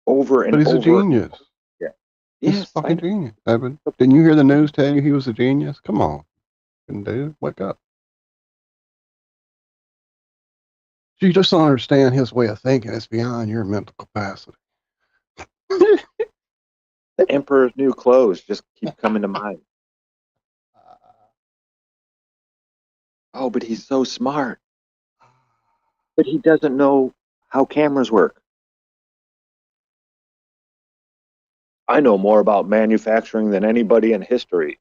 Over and But he's over. a genius. Yeah. He's Yes, a fucking genius, Evan. Didn't you hear the news tell you he was a genius? Come on, dude, wake up. You just don't understand his way of thinking. It's beyond your mental capacity. The Emperor's New Clothes just keep coming to mind. Oh, but he's so smart. But he doesn't know how cameras work. I know more about manufacturing than anybody in history.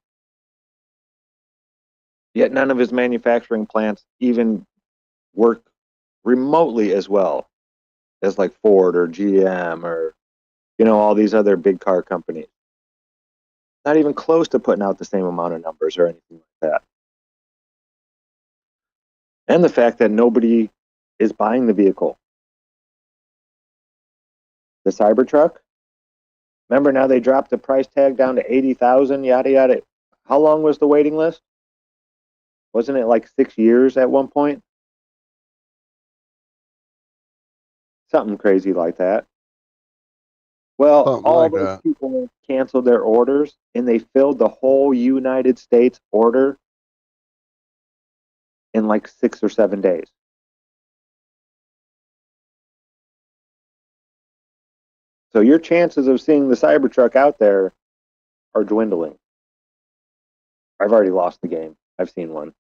Yet none of his manufacturing plants even work remotely as well as like Ford or GM or, all these other big car companies. Not even close to putting out the same amount of numbers or anything like that. And the fact that nobody is buying the vehicle. The Cybertruck, remember now they dropped the price tag down to 80,000, yada yada. How long was the waiting list? Wasn't it like 6 years at one point? Something crazy like that. Well, Something all like those that. people canceled their orders and they filled the whole United States order in like 6 or 7 days. So your chances of seeing the Cybertruck out there are dwindling. I've already lost the game. I've seen one.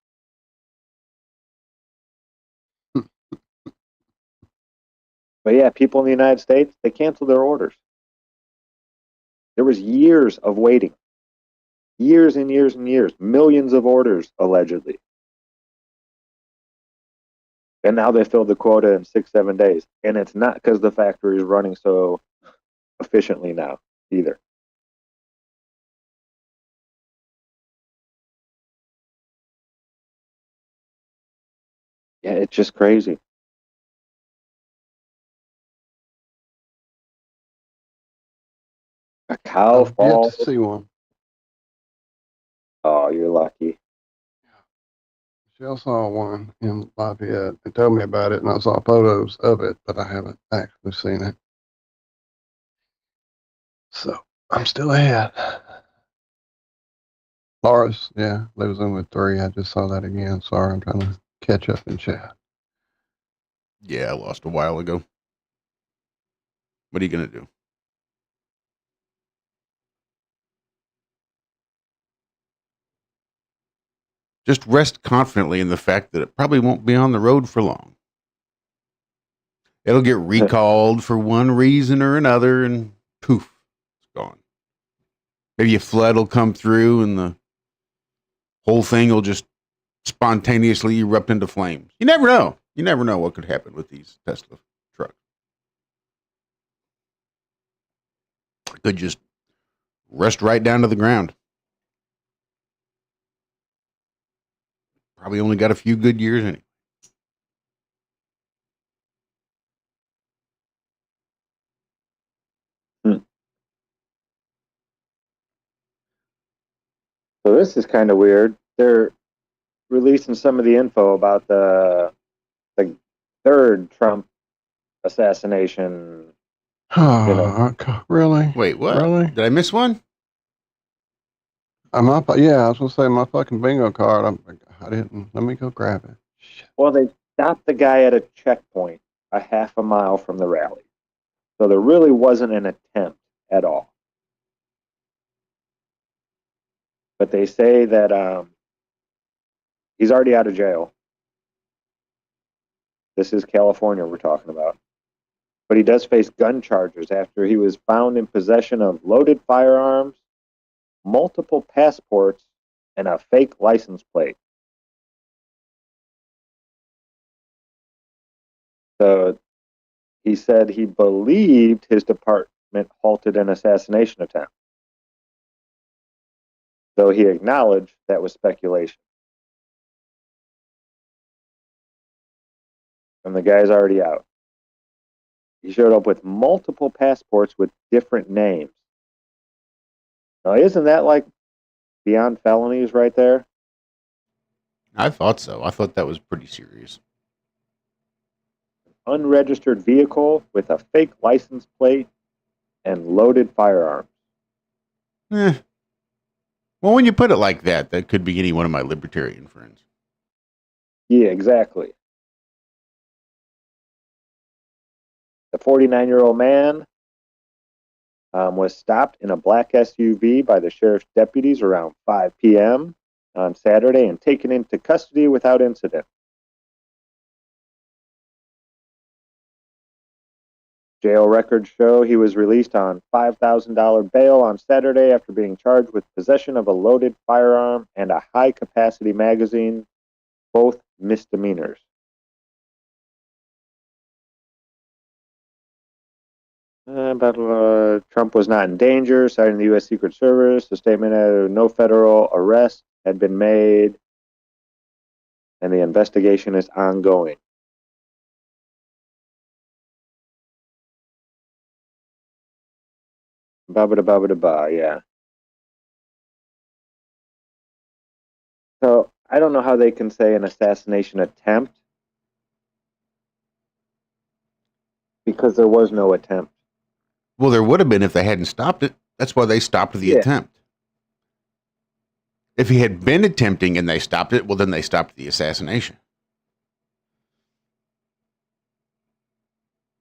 But yeah, people in the United States, they canceled their orders. There was years of waiting. Years and years and years. Millions of orders, allegedly. And now they filled the quota in 6, 7 days. And it's not because the factory is running so efficiently now, either. Yeah, it's just crazy. A cow I've yet to falls. see one. Oh, you're lucky. Michelle saw one in Lafayette and told me about it, and I saw photos of it, but I haven't actually seen it. So I'm still ahead. Laura's, yeah, lives in with 3. I just saw that again. Sorry, I'm trying to catch up in chat. Yeah, I lost a while ago. What are you going to do? Just rest confidently in the fact that it probably won't be on the road for long. It'll get recalled for one reason or another, and poof, it's gone. Maybe a flood will come through and the whole thing will just spontaneously erupt into flames. You never know. You never know what could happen with these Tesla trucks. It could just rust right down to the ground. Probably only got a few good years in it. So this is kind of weird. They're releasing some of the info about the third Trump assassination. Oh, really? Wait, what? Really? Did I miss one? Yeah, I was gonna say my fucking bingo card. I didn't. Let me go grab it. Shit. Well, they stopped the guy at a checkpoint a half a mile from the rally. So there really wasn't an attempt at all. But they say that he's already out of jail. This is California we're talking about. But he does face gun charges after he was found in possession of loaded firearms multiple passports and a fake license plate. So he said he believed his department halted an assassination attempt, though he acknowledged that was speculation. And the guy's already out. He showed up with multiple passports with different names. Now, isn't that like beyond felonies right there? I thought so. I thought that was pretty serious. Unregistered vehicle with a fake license plate and loaded firearms. Well, when you put it like that, that could be any one of my libertarian friends. Yeah, exactly. The 49-year-old man was stopped in a black SUV by the sheriff's deputies around 5 p.m. on Saturday and taken into custody without incident. Jail records show he was released on $5,000 bail on Saturday after being charged with possession of a loaded firearm and a high-capacity magazine, both misdemeanors. Trump was not in danger, citing the U.S. Secret Service. The statement had no federal arrest had been made, and the investigation is ongoing. Yeah. So I don't know how they can say an assassination attempt because there was no attempt. Well, there would have been if they hadn't stopped it. That's why they stopped the attempt. If he had been attempting and they stopped it, well, then they stopped the assassination.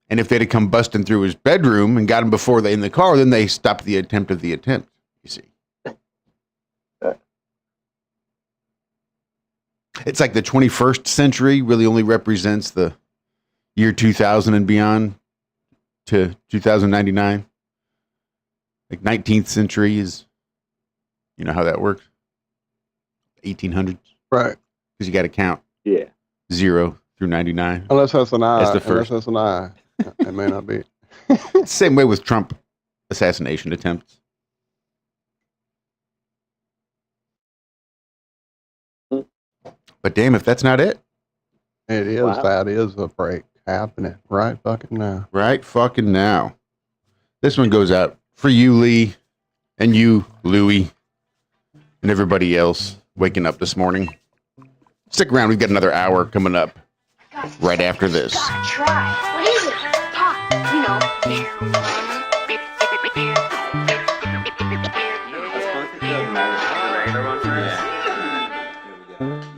And if they'd have come busting through his bedroom and got him before they in the car, then they stopped the attempt of the attempt, you see. It's like the 21st century really only represents the year 2000 and beyond to 2099. Like 19th century is, you know how that works? 1800s. Right. Because you got to count. Yeah. 0 through 99. Unless that's an I. That's the first. Unless that's an I. It may not be. Same way with Trump assassination attempts. But damn, if that's not it. It is. Wow. That is a break happening right fucking now. Right fucking now. This one goes out for you, Lee, and you, Louie, and everybody else waking up this morning. Stick around. We've got another hour coming up right after this. Try. What is it? Talk. You know.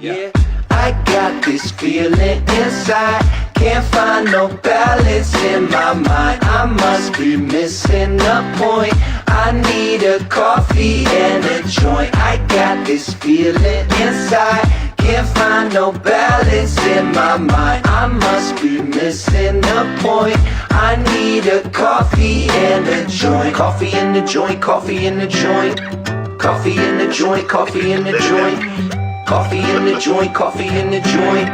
Yeah, I got this feeling inside. Can't find no balance in my mind. I must be missing a point. I need a coffee and a joint. I got this feeling inside. Can't find no balance in my mind. I must be missing a point. I need a coffee and a joint. Coffee in the joint, coffee in the joint. Coffee in the joint, coffee in the joint. Coffee in the joint, coffee in the joint.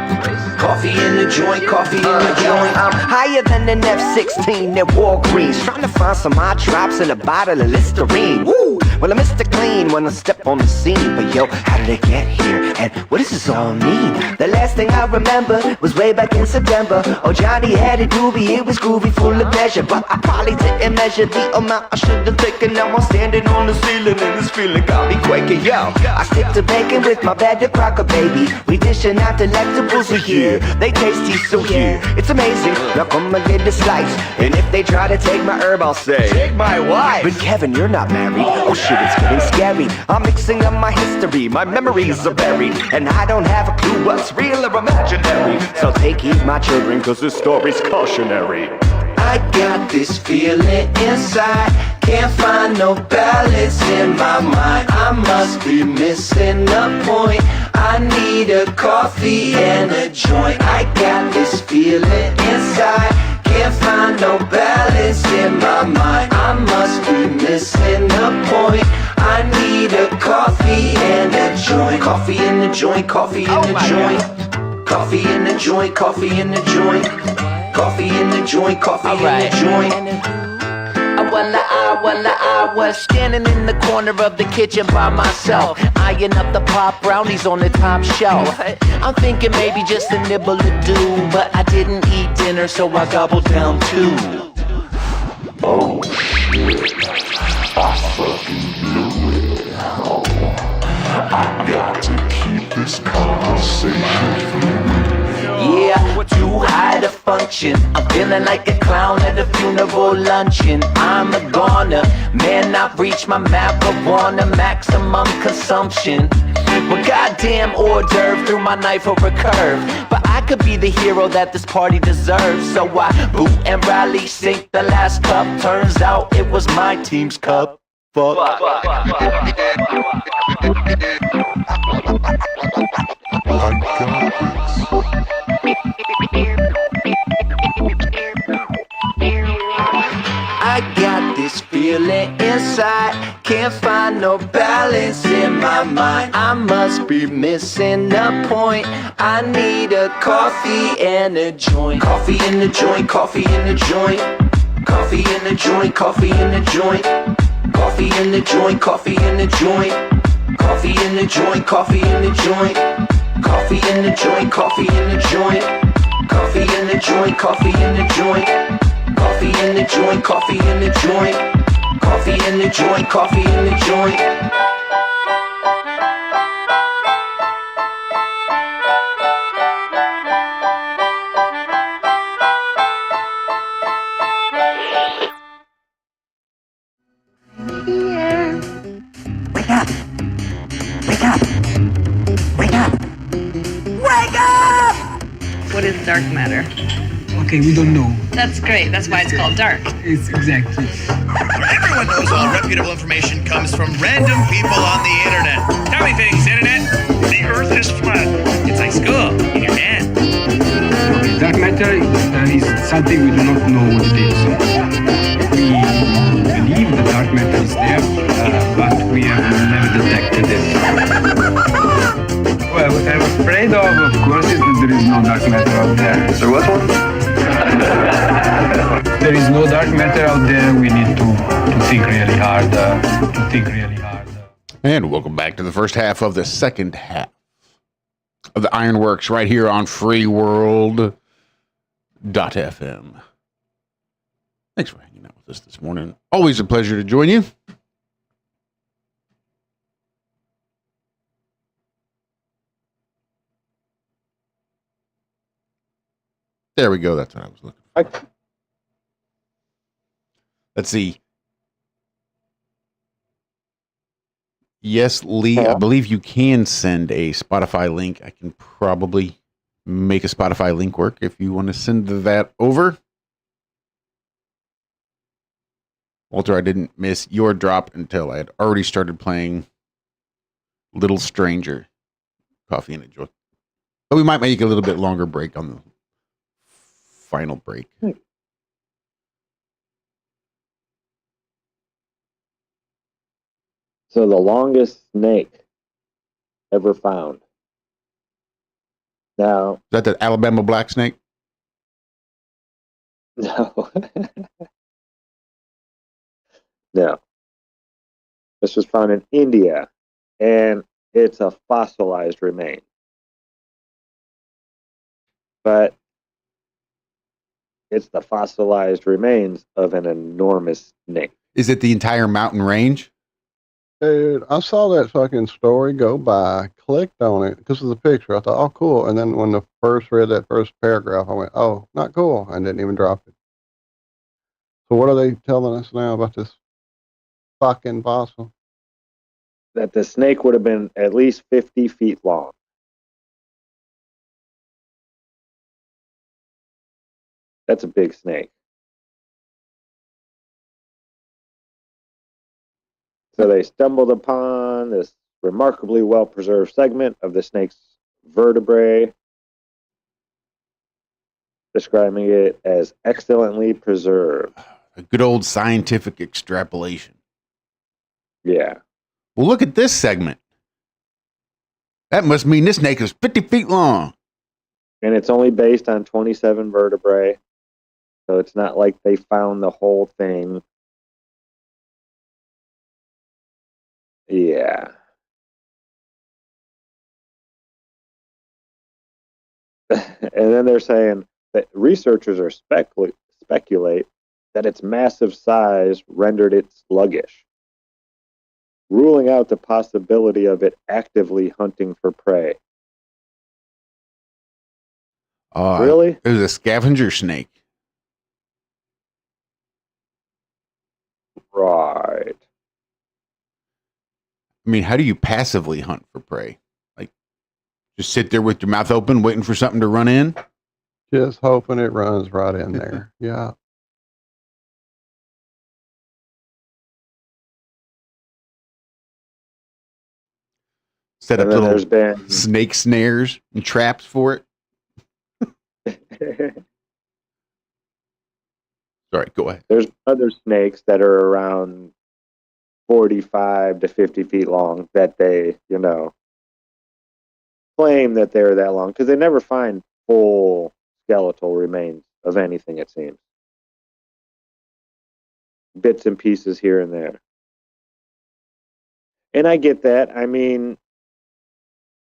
Coffee in the joint, coffee in the joint. I'm higher than an F-16 at Walgreens, trying to find some eye drops and a bottle of Listerine. Woo! Well, I missed the clean when I step on the scene, but yo, how did it get here? And what does this all mean? The last thing I remember was way back in September. Oh, Johnny had a doobie, it was groovy, full of pleasure, but I probably didn't measure the amount I should have taken. Now I'm standing on the ceiling and this feeling got me quaking. Yo, I stick to bacon with my bed to cracker, baby. We dishing out delectables are here. They tasty, so here. It's amazing. Now come and get a slice. And if they try to take my herb, I'll say, take my wife. But Kevin, you're not married. Oh shit, it's getting scary. I'm mixing up my history. My memories are buried. And I don't have a clue what's real or imaginary. So take heed, my children, cause this story's cautionary. I got this feeling inside. Can't find no balance in my mind. I must be missing a point. I need a coffee and a joint. I got this feeling inside. Can't find no balance in my mind. I must be missing a point. I need need a coffee and a joint. Coffee in the joint, coffee in the joint. Coffee in the joint, coffee in the joint. Coffee in the joint, coffee in the joint. I was standing in the corner of the kitchen by myself, eyeing up the pop brownies on the top shelf. I'm thinking maybe just a nibble to do, but I didn't eat dinner, so I gobbled down too. Oh shit, I fucking knew it. I got to keep this conversation fluid. Yeah, too high to function. I'm feeling like a clown at a funeral luncheon. I'm a goner, man, I've reached my marijuana maximum consumption. Well, goddamn hors d'oeuvre threw my knife over a curve, but I could be the hero that this party deserves. So I boot and rally, sink the last cup. Turns out it was my team's cup. Fuck. I got this feeling inside, can't find no balance in my mind. I must be missing a point. I need a coffee and a joint. Coffee in the joint, coffee in the joint. Coffee in the joint, coffee in the joint. Coffee in the joint, coffee in the joint. Coffee in the joint, coffee in the joint. Coffee in the joint, coffee in the joint. Coffee in the joint, coffee in the joint. Coffee in the joint, coffee in the joint. Coffee in the joint, coffee in the joint. Here. Wake up. Wake up. Wake up. Wake up! What is dark matter? Okay, we don't know. That's great. That's why it's called dark. It's exactly. Everyone knows all reputable information comes from random people on the internet. Tell me things, internet. The earth is flat. It's like school in your hand. Okay, dark matter is something we do not know what it is. We believe the dark matter is there, but we have never detected it. Well, what I'm afraid of course, is that there is no dark matter out there. There was one? There is no dark matter out there. We need to think really hard. And welcome back to the first half of the second half of the IRONWORX right here on freeworld.fm. Thanks for hanging out with us this morning. Always a pleasure to join you. There we go. That's what I was looking for. Let's see. Yes, Lee, I believe you can send a Spotify link. I can probably make a Spotify link work if you want to send that over. Walter, I didn't miss your drop until I had already started playing Little Stranger, Coffee and a Joint. But we might make a little bit longer break on the final break. So the longest snake ever found. Now, Is that the Alabama black snake? no. No. This was found in India, and it's a fossilized remain. But it's the fossilized remains of an enormous snake. Is it the entire mountain range? Dude, I saw that fucking story go by, clicked on it because of the picture. I thought, oh, cool. And then when I first read that first paragraph, I went, oh, not cool. And didn't even drop it. So what are they telling us now about this fucking fossil? That the snake would have been at least 50 feet long. That's a big snake. So they stumbled upon this remarkably well-preserved segment of the snake's vertebrae, describing it as excellently preserved. A good old scientific extrapolation. Yeah. Well, look at this segment. That must mean this snake is 50 feet long. And it's only based on 27 vertebrae. So it's not like they found the whole thing. Yeah. And then they're saying that researchers are speculate that its massive size rendered it sluggish, ruling out the possibility of it actively hunting for prey. Really? It was a scavenger snake. Right. I mean, how do you passively hunt for prey? Like, just sit there with your mouth open, waiting for something to run in? Just hoping it runs right in there. Yeah. Set up And then little there's been snake snares and traps for it. Sorry, go ahead. there's other snakes that are around 45 to 50 feet long that they, claim that they're that long because they never find full skeletal remains of anything, it seems. Bits and pieces here and there. And I get that. I mean,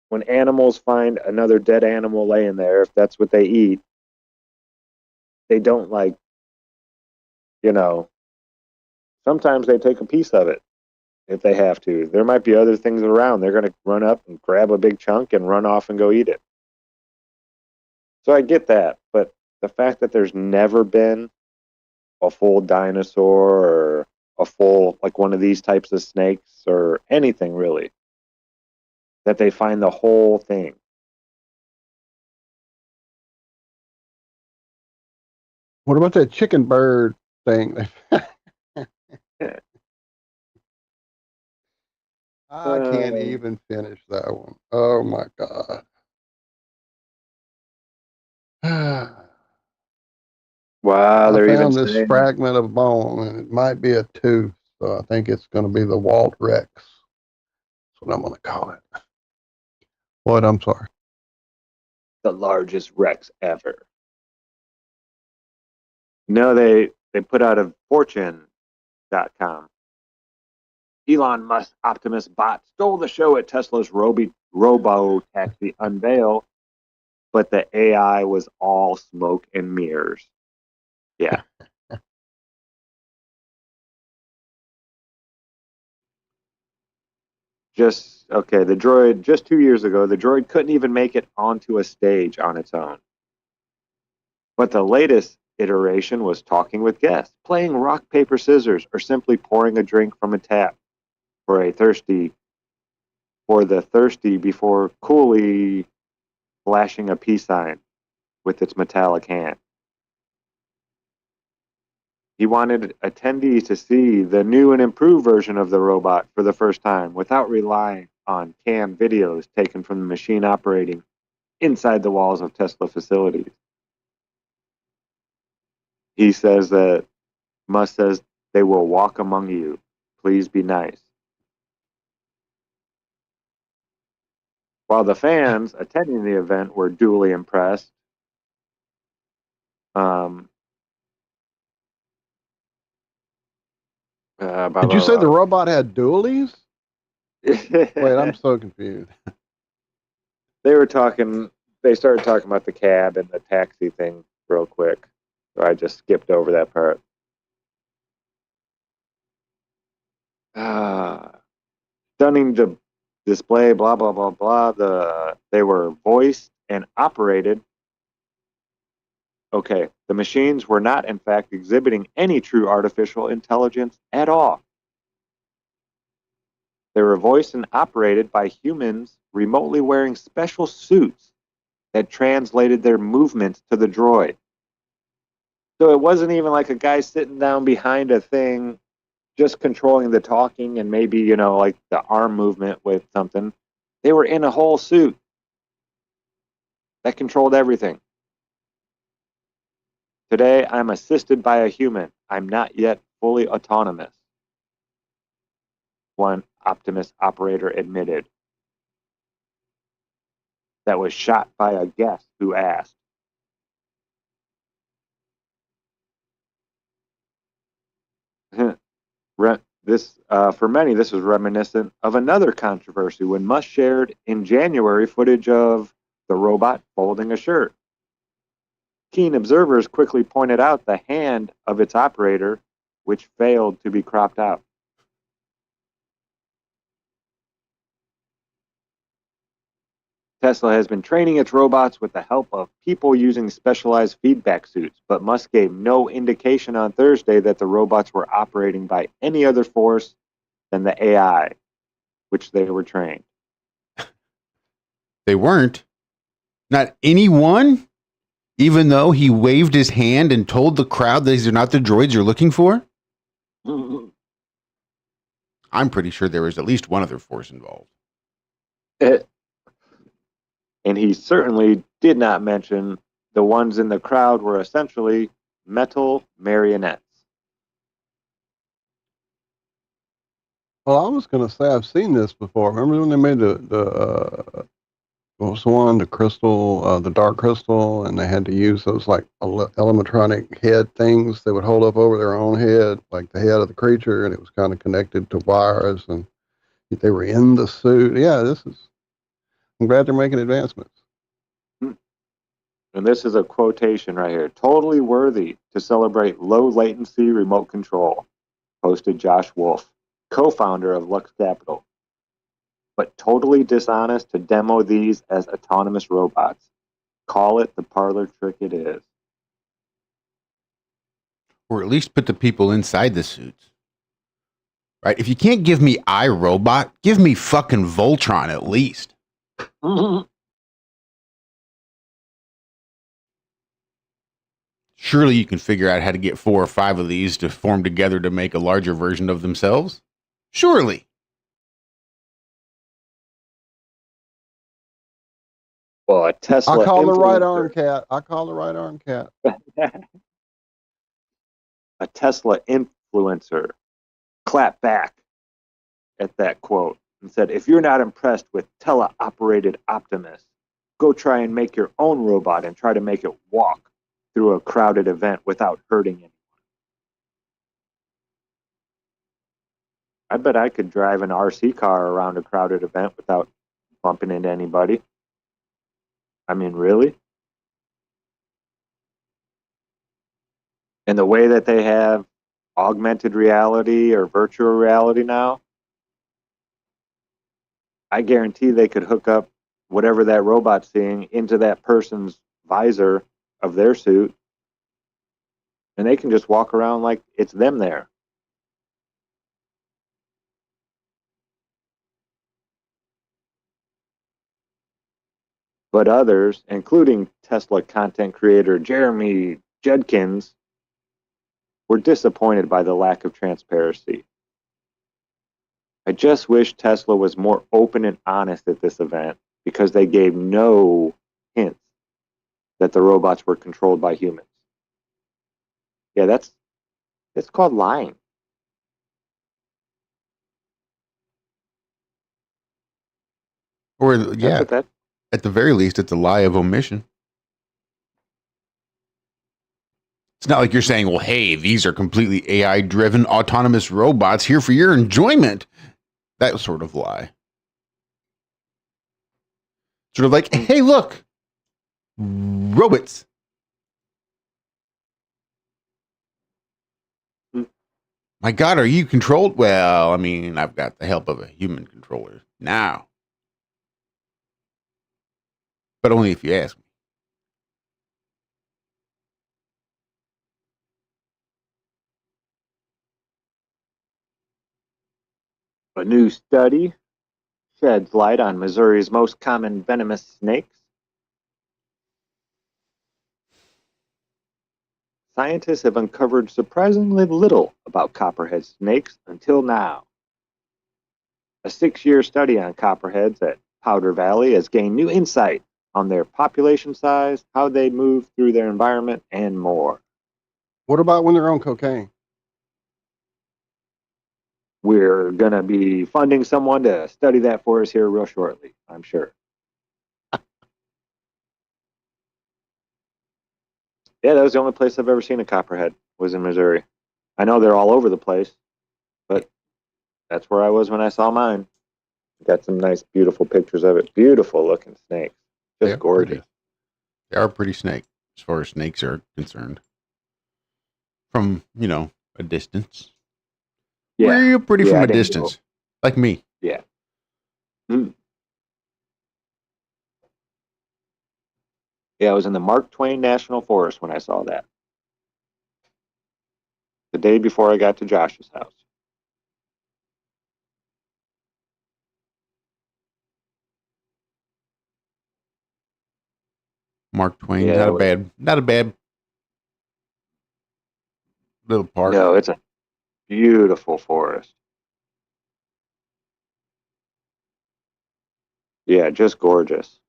when animals find another dead animal laying there, if that's what they eat, they don't sometimes they take a piece of it if they have to. There might be other things around. They're going to run up and grab a big chunk and run off and go eat it. So I get that. But the fact that there's never been a full dinosaur or a full, like one of these types of snakes or anything really, that they find the whole thing. What about that chicken bird thing? I can't even finish that one. Oh my God. Wow, I they're even found this saying, fragment of bone, and it might be a tooth, so I think it's going to be the Walt Rex. That's what I'm going to call it. What? I'm sorry. the largest Rex ever. No, they put out a Fortune.com. Elon Musk Optimus bot stole the show at Tesla's robo-taxi unveil, but the AI was all smoke and mirrors. Yeah. The droid, just 2 years ago, the droid couldn't even make it onto a stage on its own. But the latest iteration was talking with guests, playing rock, paper, scissors, or simply pouring a drink from a tap for the thirsty before coolly flashing a peace sign with its metallic hand. He wanted attendees to see the new and improved version of the robot for the first time without relying on cam videos taken from the machine operating inside the walls of Tesla facilities. He says that Musk says they will walk among you. Please be nice. While the fans attending the event were duly impressed, Did you say the robot had dualies? Wait, I'm so confused. They started talking about the cab and the taxi thing real quick. So I just skipped over that part. Stunning display, blah, blah, blah, blah. They were voiced and operated. Okay, the machines were not, in fact, exhibiting any true artificial intelligence at all. They were voiced and operated by humans remotely wearing special suits that translated their movements to the droid. So it wasn't even like a guy sitting down behind a thing just controlling the talking and maybe, like the arm movement with something. They were in a whole suit that controlled everything. Today, I'm assisted by a human. I'm not yet fully autonomous. one Optimus operator admitted. That was shot by a guest who asked. For many, this was reminiscent of another controversy when Musk shared in January footage of the robot folding a shirt. Keen observers quickly pointed out the hand of its operator, which failed to be cropped out. Tesla has been training its robots with the help of people using specialized feedback suits, but Musk gave no indication on Thursday that the robots were operating by any other force than the AI, which they were trained. They weren't. Not anyone? Even though he waved his hand and told the crowd that these are not the droids you're looking for? I'm pretty sure there was at least one other force involved. And he certainly did not mention the ones in the crowd were essentially metal marionettes. Well, I was going to say I've seen this before. Remember when they made what was the one, the crystal, the dark crystal, and they had to use those like animatronic head things they would hold up over their own head, like the head of the creature, and it was kind of connected to wires, and they were in the suit. Yeah, I'm glad they're making advancements. And this is a quotation right here. Totally worthy to celebrate low latency remote control, posted Josh Wolf, co-founder of Lux Capital. But totally dishonest to demo these as autonomous robots. Call it the parlor trick it is. Or at least put the people inside the suits. Right? If you can't give me iRobot, give me fucking Voltron at least. Surely you can figure out how to get 4 or 5 of these to form together to make a larger version of themselves. Surely. Well, a Tesla. I call the right arm cat. A Tesla influencer clapped back at that quote and said, if you're not impressed with tele-operated Optimus, go try and make your own robot and try to make it walk through a crowded event without hurting anyone. I bet I could drive an RC car around a crowded event without bumping into anybody. I mean, really? And the way that they have augmented reality or virtual reality now, I guarantee they could hook up whatever that robot's seeing into that person's visor of their suit, and they can just walk around like it's them there. But others, including Tesla content creator Jeremy Judkins, were disappointed by the lack of transparency. I just wish Tesla was more open and honest at this event because they gave no hints that the robots were controlled by humans. Yeah, that's called lying. Or, yeah, at the very least, it's a lie of omission. It's not like you're saying, well, hey, these are completely AI-driven autonomous robots here for your enjoyment. That sort of lie. Sort of like, hey, look, robots. My God, are you controlled? Well, I mean, I've got the help of a human controller now. But only if you ask me. A new study sheds light on Missouri's most common venomous snakes. Scientists have uncovered surprisingly little about copperhead snakes until now. A 6-year study on copperheads at Powder Valley has gained new insight on their population size, how they move through their environment, and more. What about when they're on cocaine? we're going to be funding someone to study that for us here real shortly, I'm sure. Yeah, that was the only place I've ever seen a copperhead, was in Missouri. I know they're all over the place, but that's where I was when I saw mine. Got some nice, beautiful pictures of it. Beautiful looking snakes. Just gorgeous. They are pretty snake, as far as snakes are concerned. From, a distance. Yeah. Real pretty Yeah, from I a didn't distance. go. Like me. Yeah. Mm. Yeah, I was in the Mark Twain National Forest when I saw that. The day before I got to Josh's house. Mark Twain, Yeah, not a bad little park. no, it's a beautiful forest. Yeah, just gorgeous.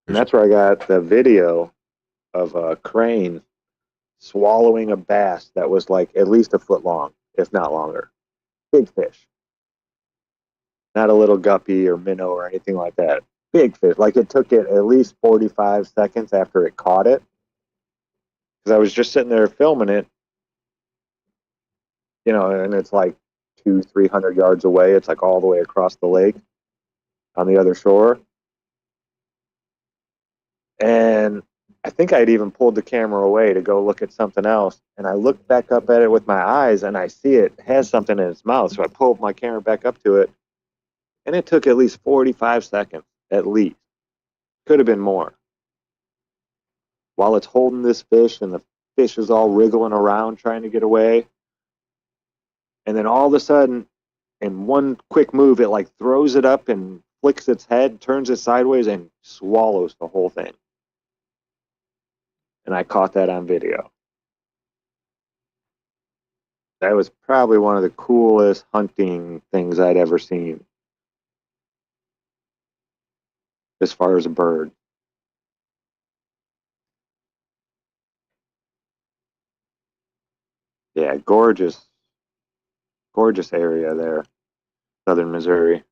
And that's where I got the video of a crane swallowing a bass that was like at least a foot long, if not longer. Big fish. Not a little guppy or minnow or anything like that. Big fish. Like it took it at least 45 seconds after it caught it. Because I was just sitting there filming it, and it's like 200-300 yards away. It's like all the way across the lake on the other shore. And I think I'd even pulled the camera away to go look at something else. And I looked back up at it with my eyes and I see it has something in its mouth. So I pulled my camera back up to it. And it took at least 45 seconds, at least. Could have been more. While it's holding this fish and the fish is all wriggling around trying to get away. And then all of a sudden, in one quick move, it like throws it up and flicks its head, turns it sideways, and swallows the whole thing. And I caught that on video. That was probably one of the coolest hunting things I'd ever seen. As far as a bird. Yeah, gorgeous area there. Southern Missouri.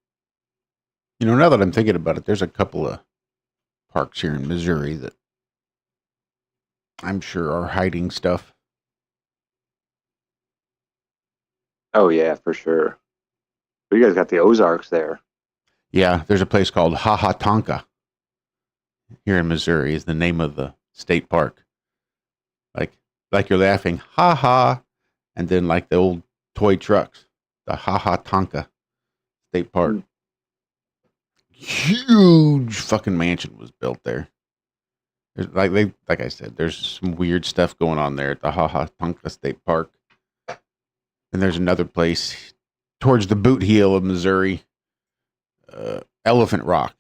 Now that I'm thinking about it, there's a couple of parks here in Missouri that I'm sure are hiding stuff. Oh, yeah, for sure. But you guys got the Ozarks there. Yeah, there's a place called Tonka here in Missouri is the name of the state park. Like you're laughing, ha ha, and then like the old toy trucks, the Tonka State Park. Mm. Huge fucking mansion was built there. There's like I said, there's some weird stuff going on there at the Tonka State Park. And there's another place towards the boot heel of Missouri, Elephant Rock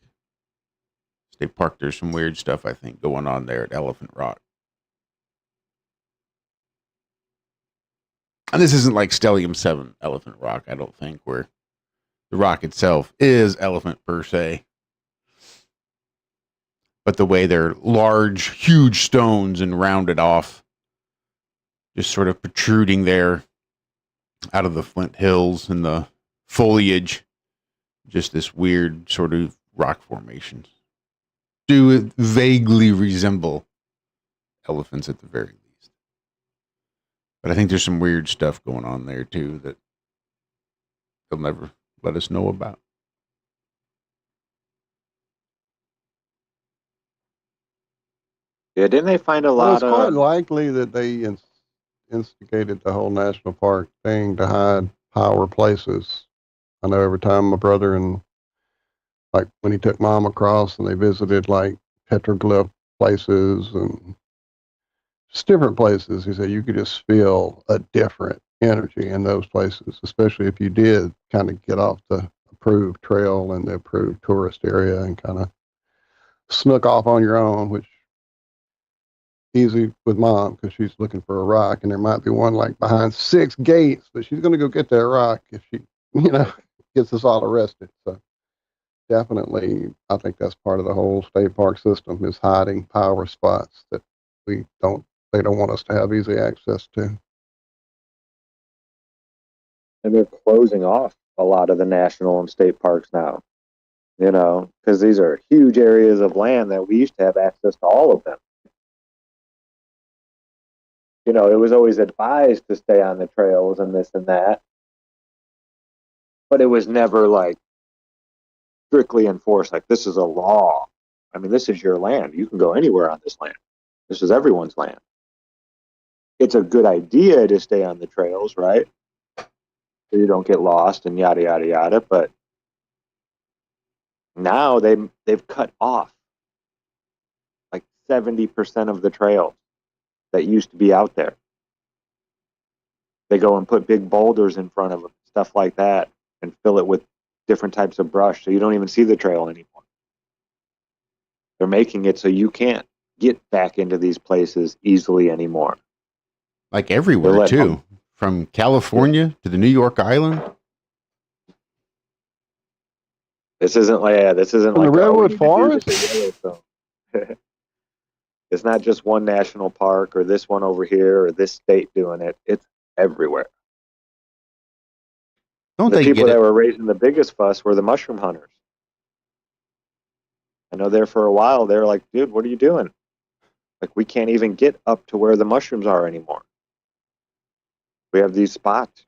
State Park. There's some weird stuff, I think, going on there at Elephant Rock. And this isn't like Stellium 7 Elephant Rock, I don't think, where the rock itself is elephant per se. But the way they're large, huge stones and rounded off, just sort of protruding there out of the Flint Hills and the foliage, just this weird sort of rock formations. Do vaguely resemble elephants at the very least. But I think there's some weird stuff going on there too that they'll never let us know about. Yeah, didn't they find a Well, lot it's quite of... likely that they instigated the whole national park thing to hide power places. I know every time my brother and like when he took mom across and they visited like petroglyph places and just different places, he said you could just feel a different energy in those places, especially if you did kind of get off the approved trail and the approved tourist area and kind of snook off on your own, which easy with mom because she's looking for a rock and there might be one like behind 6 gates, but she's going to go get that rock if she, gets us all arrested. So definitely, I think that's part of the whole state park system is hiding power spots that they don't want us to have easy access to. And they're closing off a lot of the national and state parks now, you know, because these are huge areas of land that we used to have access to all of them. You know, it was always advised to stay on the trails and this and that, but it was never like strictly enforced. Like, this is a law. I mean, this is your land. You can go anywhere on this land. This is everyone's land. It's a good idea to stay on the trails, right? So you don't get lost and yada, yada, yada. But now they've cut off like 70% of the trails that used to be out there. They go and put big boulders in front of them, stuff like that, and fill it with different types of brush, so you don't even see the trail anymore. They're making it so you can't get back into these places easily anymore. Like everywhere, too. From California to the New York Island. This isn't like the Redwood Forest. It's not just one national park or this one over here or this state doing it. It's everywhere. Don't The they people get that it? were raising the biggest fuss were the mushroom hunters. I know there for a while, they were like, dude, what are you doing? Like, we can't even get up to where the mushrooms are anymore. We have these spots,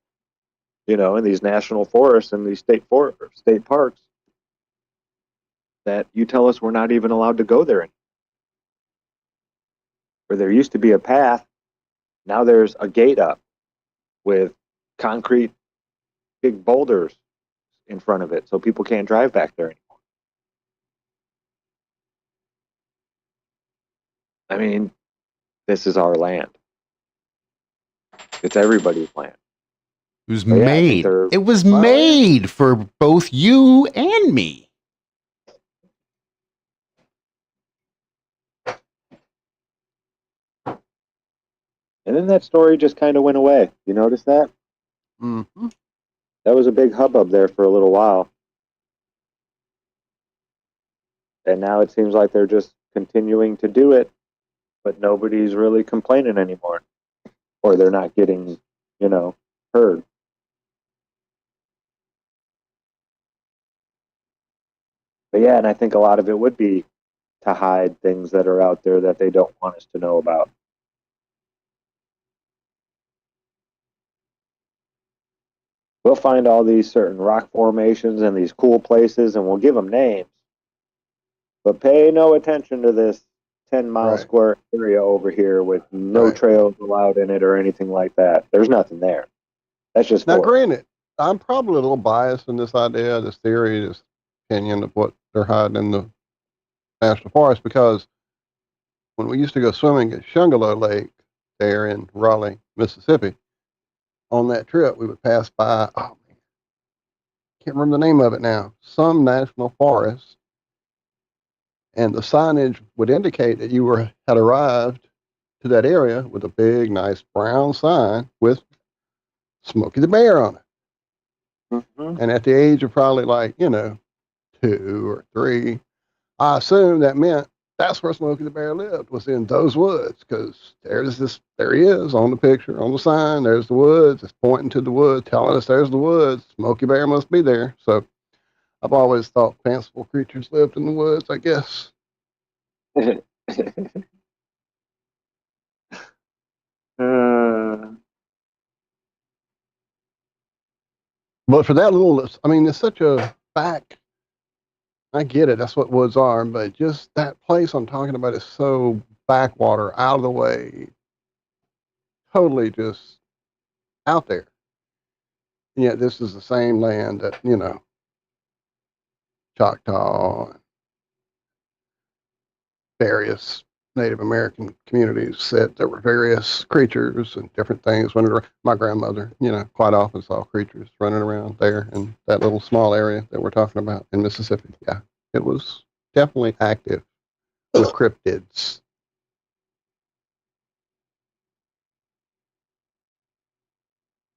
you know, in these national forests and these state parks that you tell us we're not even allowed to go there anymore. Where there used to be a path, now there's a gate up with concrete big boulders in front of it, so people can't drive back there anymore. I mean, this is our land. It's everybody's land. It was But yeah, I think made. they're- It was made for both you and me. And then that story just kind of went away. You notice that? Mm-hmm. That was a big hubbub there for a little while. And now it seems like they're just continuing to do it, but nobody's really complaining anymore. Or they're not getting, you know, heard. But yeah, and I think a lot of it would be to hide things that are out there that they don't want us to know about. We'll find all these certain rock formations and these cool places, and we'll give them names. But pay no attention to this 10-mile Right. square area over here with no Right. trails allowed in it or anything like that. There's nothing there. That's just Now, forest. granted, I'm probably a little biased in this idea, this theory, this opinion of what they're hiding in the national forest, because when we used to go swimming at Shungalo Lake there in Raleigh, Mississippi, on that trip, we would pass by, oh man, can't remember the name of it now, some national forest, and the signage would indicate that you had arrived to that area with a big, nice brown sign with Smokey the Bear on it. Mhm. And at the age of probably 2 or 3, I assumed that meant that's where Smokey the Bear lived, was in those woods, because there he is on the picture, on the sign. There's the woods. It's pointing to the woods, telling us there's the woods. Smokey Bear must be there. So I've always thought fanciful creatures lived in the woods, I guess. Uh, But for that little, I mean, it's such a back. I get it. That's what woods are. But just that place I'm talking about is so backwater, out of the way, totally just out there. And yet this is the same land that, Choctaw and various Native American communities said there were various creatures and different things running around. My grandmother, quite often saw creatures running around there in that little small area that we're talking about in Mississippi. Yeah, it was definitely active with cryptids.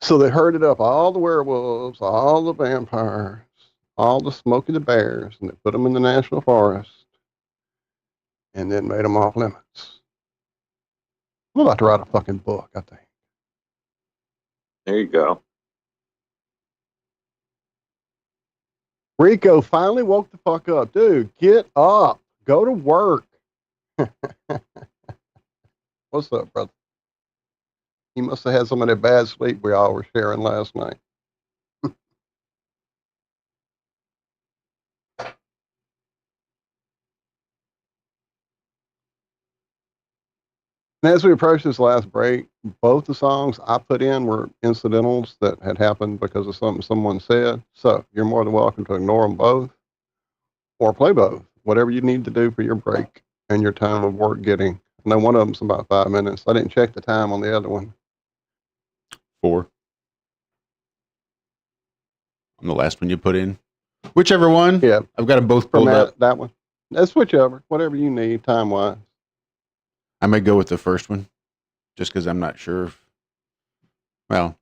So they herded up all the werewolves, all the vampires, all the Smokey the Bears, and they put them in the national forest and then made them off limits. I'm about to write a fucking book, I think. there you go. Rico finally woke the fuck up. Dude, get up. Go to work. What's up, brother? He must have had some of that bad sleep we all were sharing last night. And as we approach this last break, both the songs I put in were incidentals that had happened because of something someone said. So you're more than welcome to ignore them both or play both, whatever you need to do for your break and your time of work getting. I know one of them's about 5 minutes. I didn't check the time on the other one. 4. On the last one you put in. Whichever one. Yeah. I've got them both From pulled up. that one. That's whichever, whatever you need time-wise. I might go with the first one just because I'm not sure if, well, to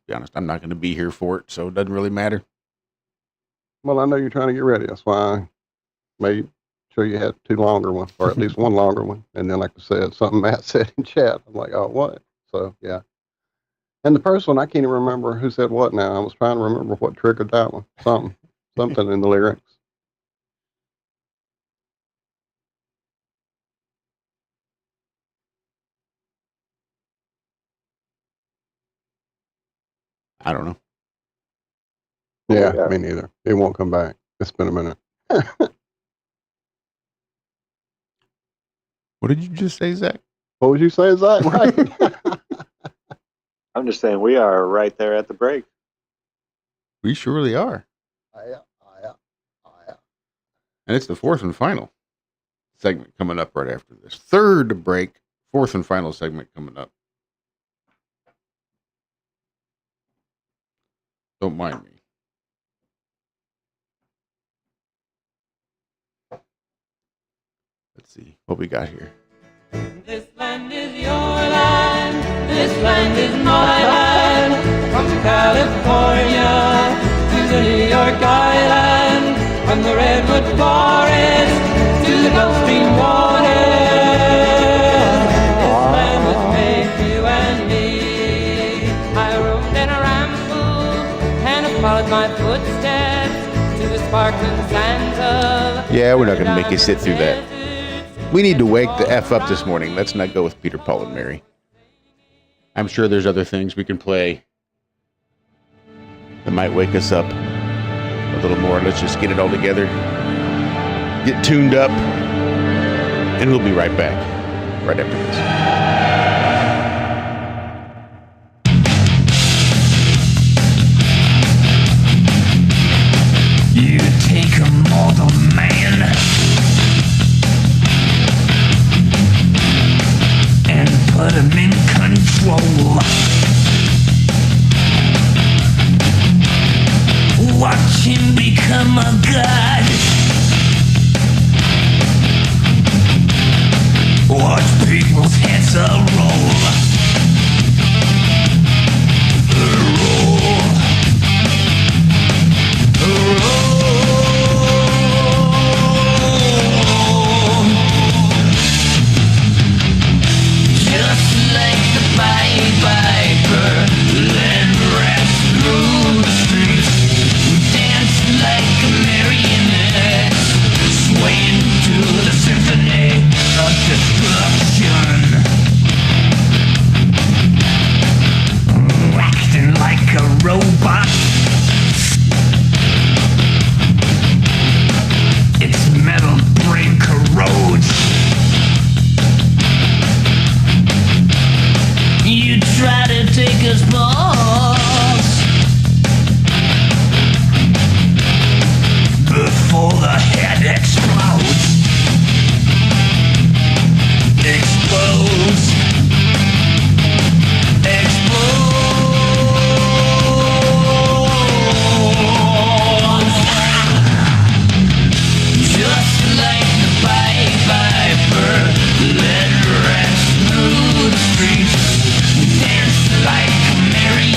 be honest, I'm not going to be here for it, so it doesn't really matter. Well, I know you're trying to get ready. That's why I made sure you had 2 longer ones, or at least 1 longer one. And then, like I said, something Matt said in chat. I'm like, oh, what? So, yeah. And the first one, I can't even remember who said what now. I was trying to remember what triggered that one. Something in the lyrics. I don't know. Yeah, me neither. It won't come back. It's been a minute. What did you just say, Zach? What would you say, Zack? Right? I'm just saying we are right there at the break. We surely are. And it's the 4th and final segment coming up right after this. 3rd break, 4th and final segment coming up. Don't mind me. Let's see what we got here. This land is your land, this land is my land. From California to the New York Island, from the redwood forest to the Gulf Stream waters. This land was made for you and me. I roamed and I rambled and I followed my footsteps to the sparkling sands of. Yeah, we're not going to make you sit through that. We need to wake the F up this morning. Let's not go with Peter, Paul, and Mary. I'm sure there's other things we can play that might wake us up a little more. Let's just get it all together, get tuned up, and we'll be right back right after this. You take a mortal man and put him in control. Watch him become a god. Watch people's heads roll. Just like the Pied Piper, let rats through the streets. Dance like a marionette, swaying to the symphony of destruction. Acting like a robot. Its metal brain corrodes. You try to take us balls before the head explodes. Explodes. Explodes. Just like the Pied Piper, let rats through the streets. Dance like a marionette.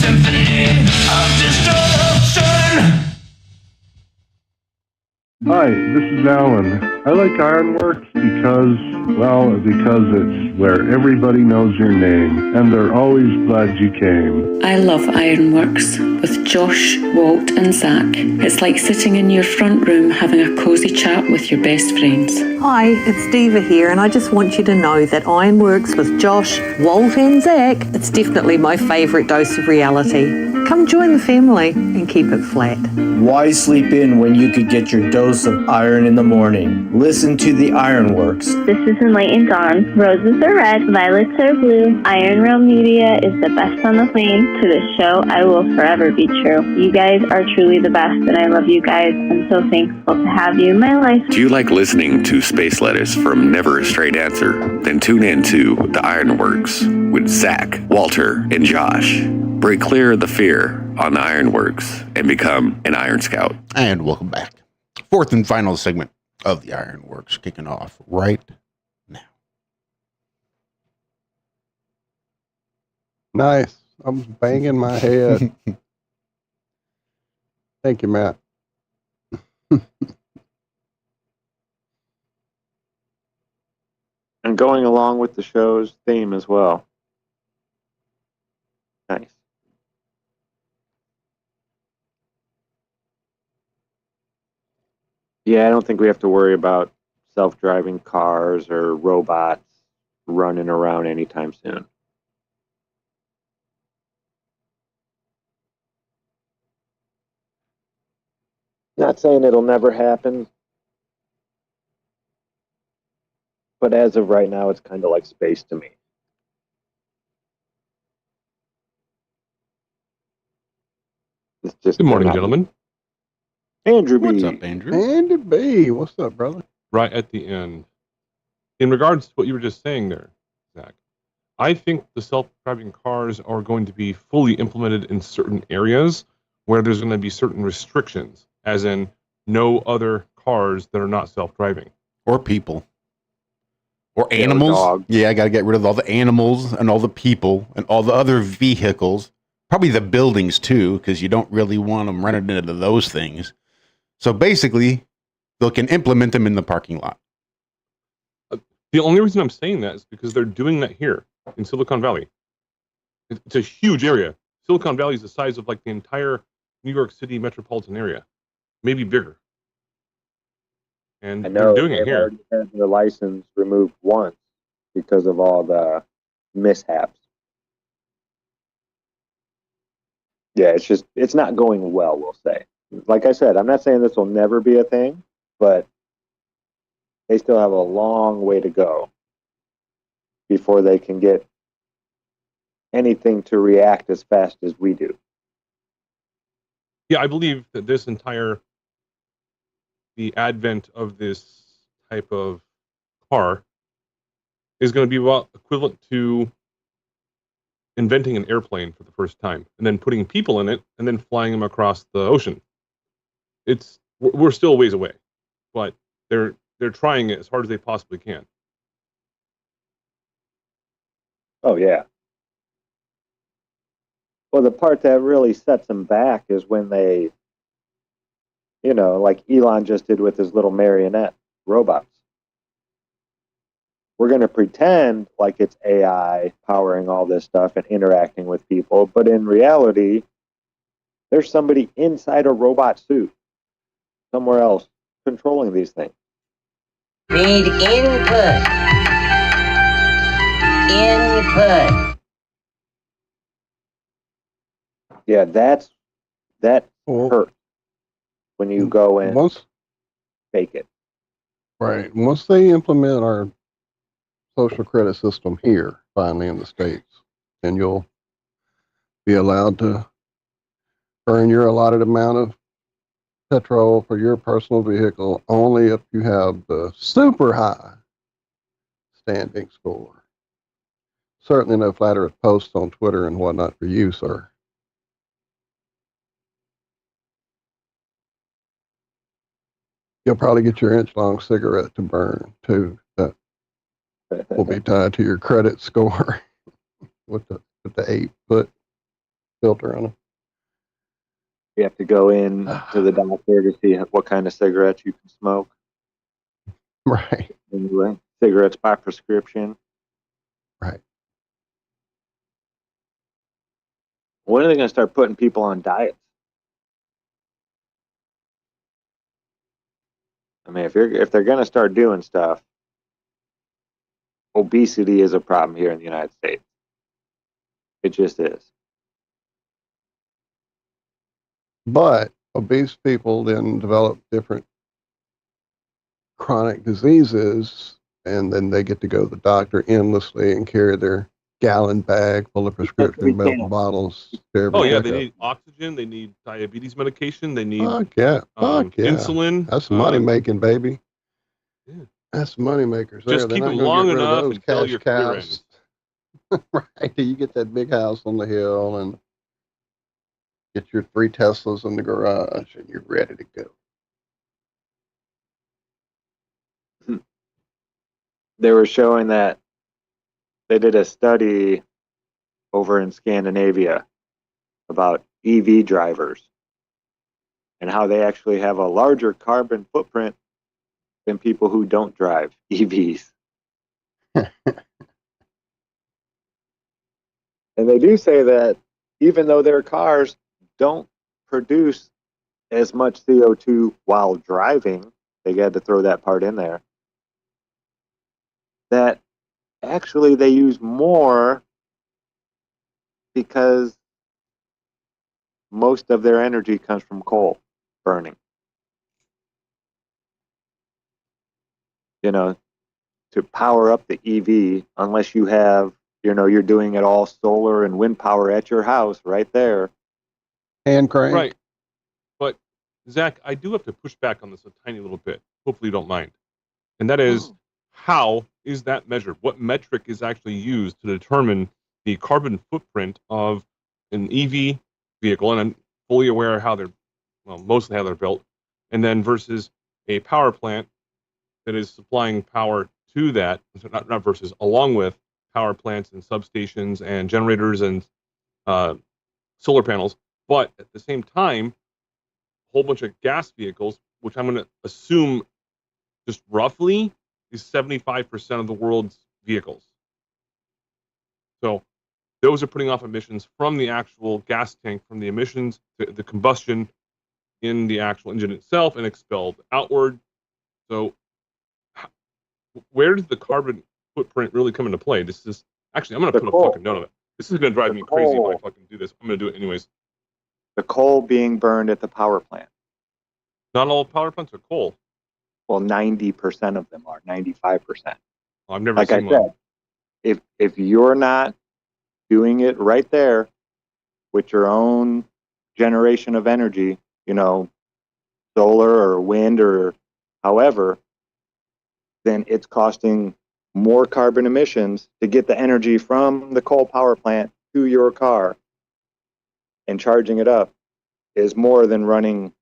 symphony of destruction. Hi, this is Alan. I like IRONWORX because it's where everybody knows your name, and they're always glad you came. I love IRONWORX with Josh, Walt, and Zack. It's like sitting in your front room having a cozy chat with your best friends. Hi, it's Diva here, and I just want you to know that IRONWORX with Josh, Walt, and Zack, it's definitely my favourite dose of reality. Come join the family and keep it flat. Why sleep in when you could get your dose of iron in the morning? Listen to the IRONWORX. This is Enlightened Dawn. Roses are red, violets are blue. Ironrealmmedia is the best on the plane. To this show, I will forever be true. You guys are truly the best, and I love you guys. I'm so thankful to have you in my life. Do you like listening to space letters from Never a Straight Answer? Then tune in to the IRONWORX with Zack, Walter, and Josh. Break clear of the fear on the IRONWORX and become an Iron Scout. And welcome back. Fourth and final segment of the IRONWORX kicking off right now. Nice. I was banging my head. Thank you, Matt. And going along with the show's theme as well. Nice. Yeah, I don't think we have to worry about self-driving cars or robots running around anytime soon. Not saying it'll never happen, but as of right now, it's kind of like space to me. It's just Good morning, gentlemen. Andrew B. What's up, Andrew? Andy B. What's up, brother? Right at the end. In regards to what you were just saying there, Zach, I think the self-driving cars are going to be fully implemented in certain areas where there's going to be certain restrictions, as in no other cars that are not self-driving. Or people. Or animals. Yeah, I got to get rid of all the animals and all the people and all the other vehicles. Probably the buildings, too, because you don't really want them running into those things. So basically, they can implement them in the parking lot. The only reason I'm saying that is because they're doing that here in Silicon Valley. It's a huge area. Silicon Valley is the size of like the entire New York City metropolitan area, maybe bigger. And I know they're doing it here. They've had the license removed once because of all the mishaps. Yeah, it's not going well, we'll say. Like I said, I'm not saying this will never be a thing, but they still have a long way to go before they can get anything to react as fast as we do. Yeah, I believe that the advent of this type of car is going to be about equivalent to inventing an airplane for the first time and then putting people in it and then flying them across the ocean. We're still a ways away, but they're trying it as hard as they possibly can. Oh, yeah. Well, the part that really sets them back is when they, like Elon just did with his little marionette robots. We're going to pretend like it's AI powering all this stuff and interacting with people, but in reality, there's somebody inside a robot suit somewhere else controlling these things. Read input. Input. Yeah, that hurts when you go and fake it. Right. Once they implement our social credit system here, finally in the States, then you'll be allowed to earn your allotted amount of petrol for your personal vehicle only if you have the super high standing score. Certainly no flat earth posts on Twitter and whatnot for you, sir. You'll probably get your inch-long cigarette to burn, too. That will be tied to your credit score with the 8 foot filter on them. You have to go in to the doctor to see what kind of cigarettes you can smoke. Right. Anyway, cigarettes by prescription. Right. When are they going to start putting people on diets? I mean, if they're going to start doing stuff, obesity is a problem here in the United States. It just is. But obese people then develop different chronic diseases, and then they get to go to the doctor endlessly and carry their gallon bag full of prescription milk bottles. Oh yeah, they need oxygen. They need diabetes medication. They need insulin. That's money making, baby. Yeah. That's money makers. Just keep them long enough until your career ends. Right. You get that big house on the hill and get your 3 Teslas in the garage, and you're ready to go. They were showing that they did a study over in Scandinavia about EV drivers and how they actually have a larger carbon footprint than people who don't drive EVs. And they do say that even though their cars don't produce as much CO2 while driving, they had to throw that part in there, that actually they use more because most of their energy comes from coal burning. You know, to power up the EV, unless you have, you're doing it all solar and wind power at your house right there. Hand crank. Right. But, Zach, I do have to push back on this a tiny little bit. Hopefully you don't mind. And that is, how is that measured? What metric is actually used to determine the carbon footprint of an EV vehicle? And I'm fully aware of how mostly how they're built. And then versus a power plant that is supplying power to that, not versus, along with power plants and substations and generators and solar panels. But at the same time, a whole bunch of gas vehicles, which I'm going to assume just roughly is 75% of the world's vehicles. So those are putting off emissions from the actual gas tank, from the emissions, the combustion in the actual engine itself, and expelled outward. So where does the carbon footprint really come into play? This is actually, I'm going to put a fucking note on it. This is going to drive me crazy if I fucking do this. I'm going to do it anyways. The coal being burned at the power plant. Not all power plants are coal. Well, 90% of them are, 95%. I've never like seen I said, one. if you're not doing it right there with your own generation of energy, solar or wind or however, then it's costing more carbon emissions to get the energy from the coal power plant to your car, and charging it up is more than running,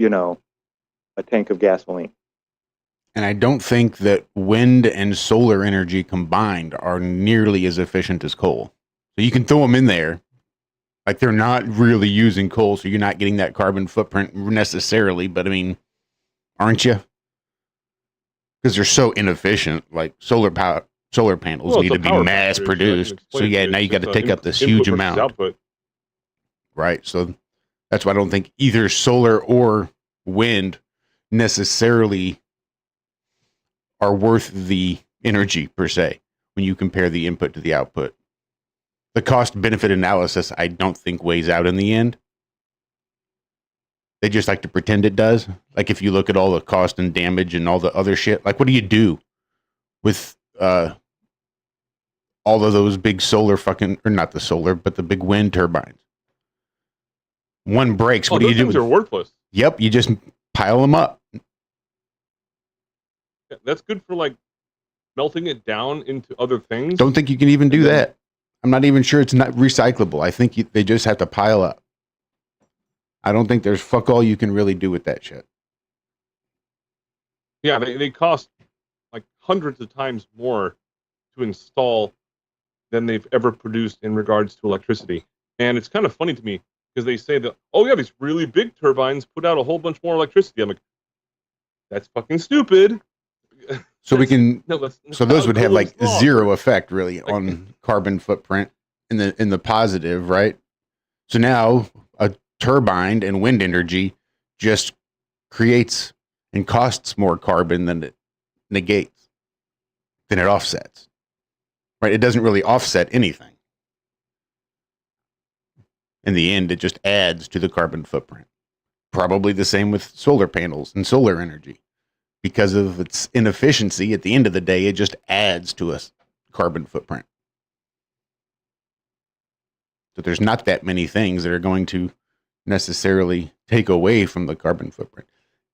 a tank of gasoline. And I don't think that wind and solar energy combined are nearly as efficient as coal. So you can throw them in there. Like, they're not really using coal, so you're not getting that carbon footprint necessarily. But I mean, aren't you? Because they're so inefficient. Like, solar panels need to be mass produced. So yeah, now you got to take up this huge amount. Output. Right. So that's why I don't think either solar or wind necessarily are worth the energy per se when you compare the input to the output. The cost benefit analysis, I don't think weighs out in the end. They just like to pretend it does. Like, if you look at all the cost and damage and all the other shit, like, what do you do with all of those big solar or not the solar, but the big wind turbines? One breaks. What do you do? Those things are worthless. Yep, you just pile them up. Yeah, that's good for, like, melting it down into other things. Don't think you can even do that. I'm not even sure it's not recyclable. I think they just have to pile up. I don't think there's fuck all you can really do with that shit. Yeah, they cost like hundreds of times more to install than they've ever produced in regards to electricity. And it's kind of funny to me because they say that, oh yeah, these really big turbines put out a whole bunch more electricity. I'm like, that's fucking stupid. So we can. that's So those would have like law. zero effect really on carbon footprint in the positive, right? So now a turbine and wind energy just creates and costs more carbon than it negates, than it offsets, right? It doesn't really offset anything. In the end, it just adds to the carbon footprint. Probably the same with solar panels and solar energy. Because of its inefficiency, at the end of the day, it just adds to a carbon footprint. So there's not that many things that are going to necessarily take away from the carbon footprint.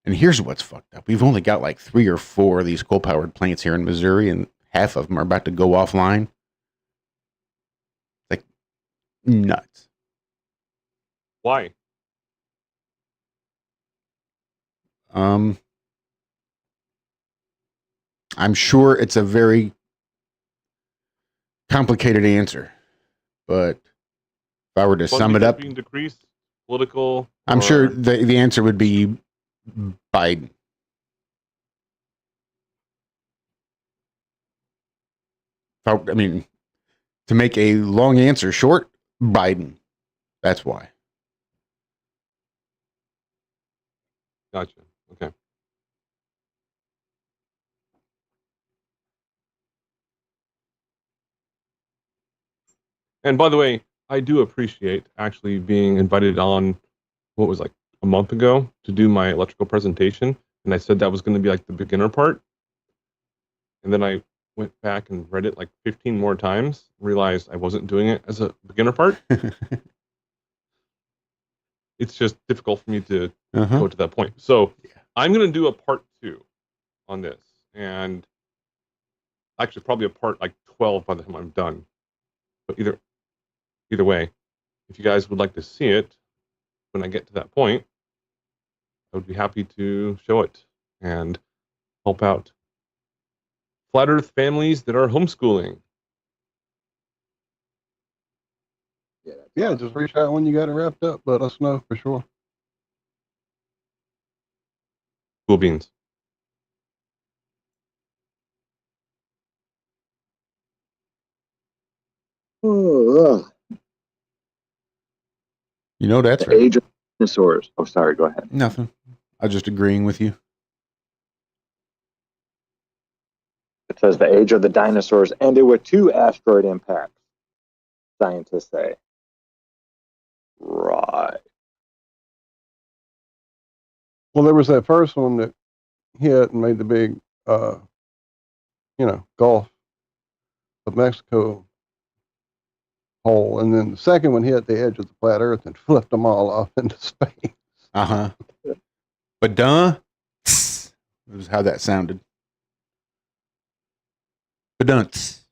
And here's what's fucked up. We've only got like 3 or 4 of these coal-powered plants here in Missouri, and half of them are about to go offline. Like, nuts. Why? I'm sure it's a very complicated answer, but if I were to sum it up, being decreased, political. I'm sure the answer would be Biden. I mean, to make a long answer short, Biden. That's why. Gotcha. Okay. And by the way, I do appreciate actually being invited on, what was like a month ago, to do my electrical presentation. And I said that was going to be like the beginner part. And then I went back and read it like 15 more times, realized I wasn't doing it as a beginner part. It's just difficult for me to go to that point. So I'm going to do a part 2 on this. And actually probably a part like 12 by the time I'm done. But either way, if you guys would like to see it when I get to that point, I would be happy to show it and help out flat earth families that are homeschooling. Yeah, just reach out when you got it wrapped up. Let us know for sure. Cool beans. Oh, You know that's the right. age of dinosaurs. Oh, sorry. Go ahead. Nothing. I'm just agreeing with you. It says the age of the dinosaurs ended with 2 asteroid impacts, scientists say. Right. Well, there was that first one that hit and made the big, Gulf of Mexico hole, and then the second one hit the edge of the flat Earth and flipped them all off into space. But this was how that sounded. Badunts.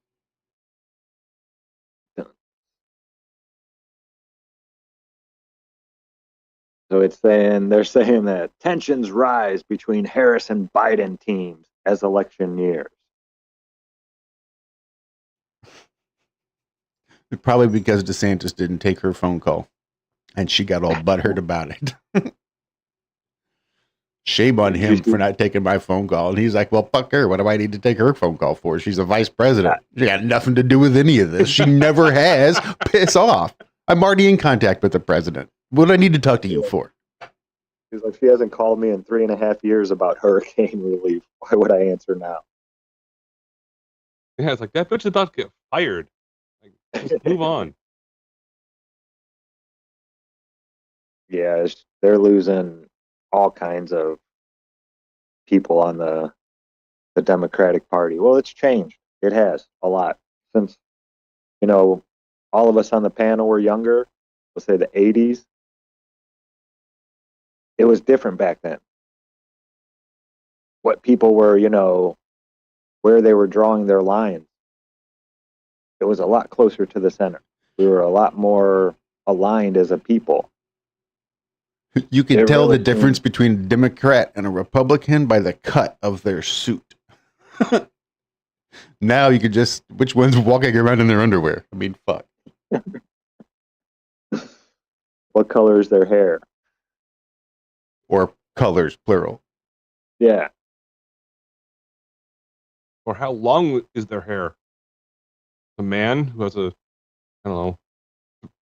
So they're saying that tensions rise between Harris and Biden teams as election nears. Probably because DeSantis didn't take her phone call, and she got all butthurt about it. Shame on him for not taking my phone call. And he's like, well, fuck her. What do I need to take her phone call for? She's a vice president. She got nothing to do with any of this. She never has. Piss off. I'm already in contact with the president. What do I need to talk to you for? He's like, she hasn't called me in 3.5 years about hurricane relief. Why would I answer now? Yeah, it's like, that bitch is about to get fired. Like, just move on. Yeah, they're losing all kinds of people on the Democratic Party. Well, it's changed. It has a lot since, all of us on the panel were younger. Let's say the 80s. It was different back then. What people were, where they were drawing their lines. It was a lot closer to the center. We were a lot more aligned as a people. You can tell the difference between a Democrat and a Republican by the cut of their suit. Now you could which one's walking around in their underwear? I mean, fuck. What color is their hair? Or colors, plural. Yeah. Or how long is their hair? A man who has I don't know,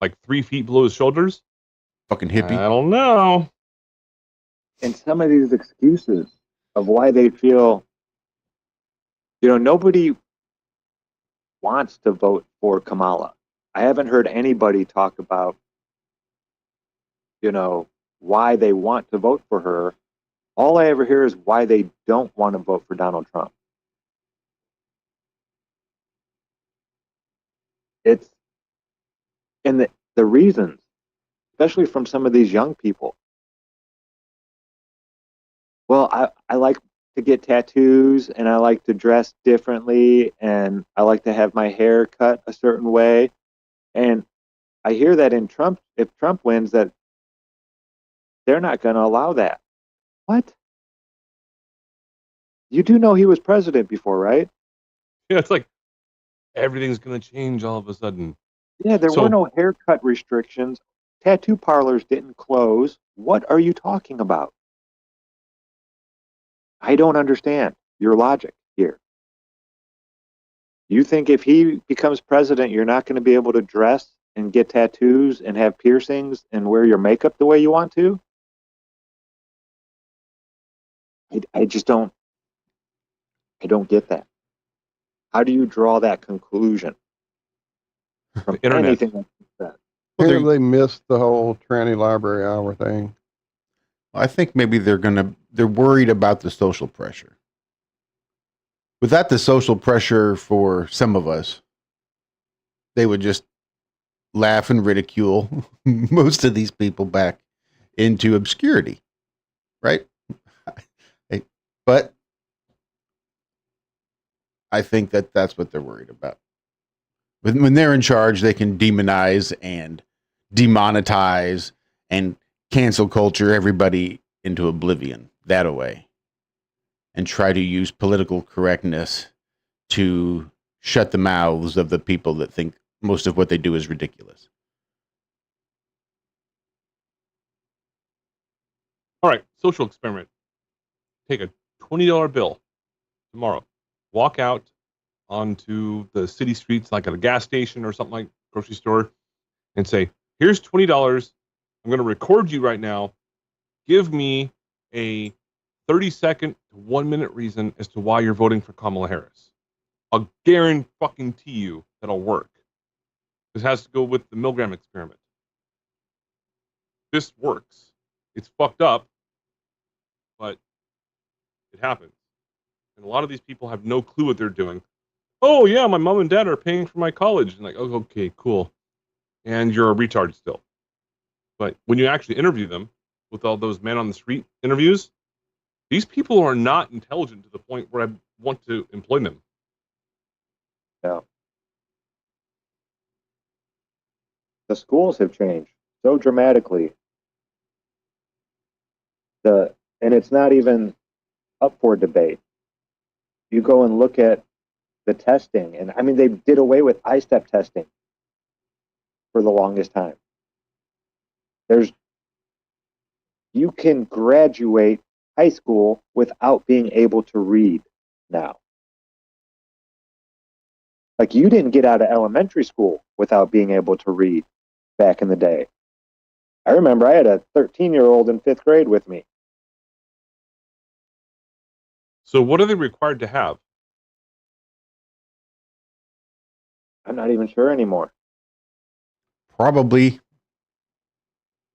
like 3 feet below his shoulders? Fucking hippie. I don't know. And some of these excuses of why they feel, nobody wants to vote for Kamala. I haven't heard anybody talk about, why they want to vote for her. All I ever hear is why they don't want to vote for Donald Trump. It's, and the reasons, especially from some of these young people. Well, I like to get tattoos and I like to dress differently and I like to have my hair cut a certain way. And I hear that if Trump wins, that they're not going to allow that. What? You do know he was president before, right? Yeah, it's like everything's going to change all of a sudden. Yeah, there were no haircut restrictions. Tattoo parlors didn't close. What are you talking about? I don't understand your logic here. You think if he becomes president, you're not going to be able to dress and get tattoos and have piercings and wear your makeup the way you want to? I just don't. I don't get that. How do you draw that conclusion from anything like that? Well, they missed the whole tranny library hour thing. I think maybe they're worried about the social pressure. Without the social pressure for some of us, they would just laugh and ridicule most of these people back into obscurity, right? But I think that's what they're worried about. When they're in charge, they can demonize and demonetize and cancel culture everybody into oblivion that away and try to use political correctness to shut the mouths of the people that think most of what they do is ridiculous. All right, social experiment. Take a $20 bill tomorrow. Walk out onto the city streets, like at a gas station or something like grocery store, and say, here's $20. I'm going to record you right now. Give me a 30-second to 1-minute reason as to why you're voting for Kamala Harris. I'll guarantee you that'll work. This has to go with the Milgram experiment. This works. It's fucked up, but it happens. And a lot of these people have no clue what they're doing. Oh, yeah, my mom and dad are paying for my college. And like, oh, okay, cool. And you're a retard still. But when you actually interview them with all those men on the street interviews, these people are not intelligent to the point where I want to employ them. Yeah. The schools have changed so dramatically. And it's not even up for debate. You go and look at the testing, and I mean, they did away with I-step testing for the longest time. You can graduate high school without being able to read now. Like, you didn't get out of elementary school without being able to read back in the day. I remember I had a 13-year-old in 5th grade with me. So what are they required to have? I'm not even sure anymore. Probably.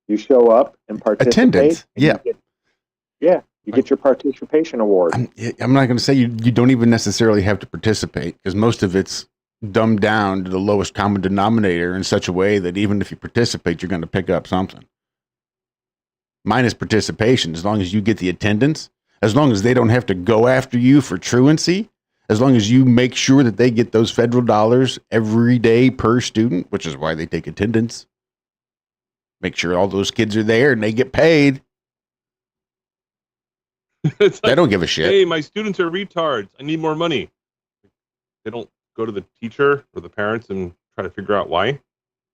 You show up and participate. Attendance. Yeah. You get your participation award. I'm not going to say you don't even necessarily have to participate, because most of it's dumbed down to the lowest common denominator in such a way that even if you participate, you're going to pick up something. Minus participation, as long as you get the attendance, as long as they don't have to go after you for truancy, as long as you make sure that they get those federal dollars every day per student, which is why they take attendance. Make sure all those kids are there and they get paid. It's like, they don't give a shit. Hey, my students are retards. I need more money. They don't go to the teacher or the parents and try to figure out why.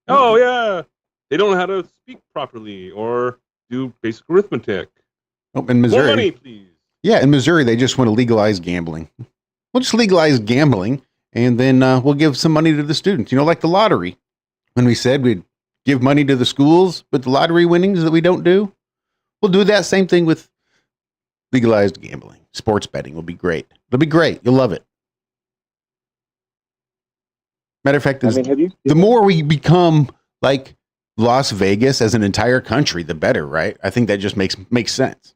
Oh, yeah. They don't know how to speak properly or do basic arithmetic. Oh, in Missouri. More money, please. Yeah, in Missouri, they just want to legalize gambling. We'll just legalize gambling, and then we'll give some money to the students. Like the lottery. When we said we'd give money to the schools, but the lottery winnings that we don't do, we'll do that same thing with legalized gambling. Sports betting will be great. It'll be great. You'll love it. Matter of fact, the more we become like Las Vegas as an entire country, the better, right? I think that just makes sense.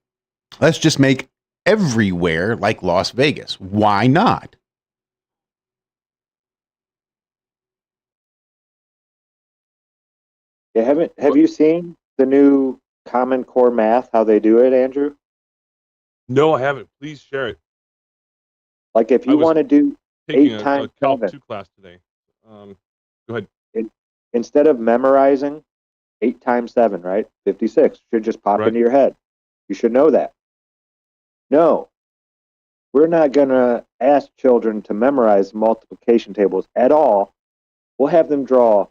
Let's just make everywhere like Las Vegas. Why not? Yeah, have you seen the new Common Core math, how they do it, Andrew? No, I haven't. Please share it. Like if you want to do Taking 8 a times Calc 7. 2 class today. Go ahead. Instead of memorizing 8 times 7, right? 56 should just pop into your head. You should know that. No, we're not going to ask children to memorize multiplication tables at all. We'll have them draw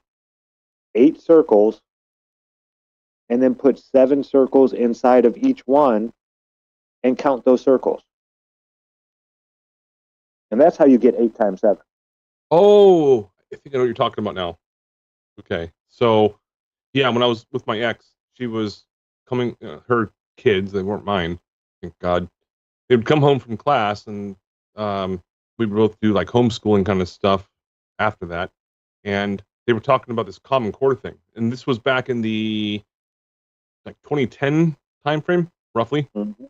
8 circles and then put 7 circles inside of each one and count those circles. And that's how you get 8 times 7. Oh, I think I know what you're talking about now. Okay. So, yeah, when I was with my ex, she was coming, her kids, they weren't mine, thank God. They would come home from class and we would both do like homeschooling kind of stuff after that. And they were talking about this Common Core thing. And this was back in the like 2010 timeframe, roughly. Mm-hmm.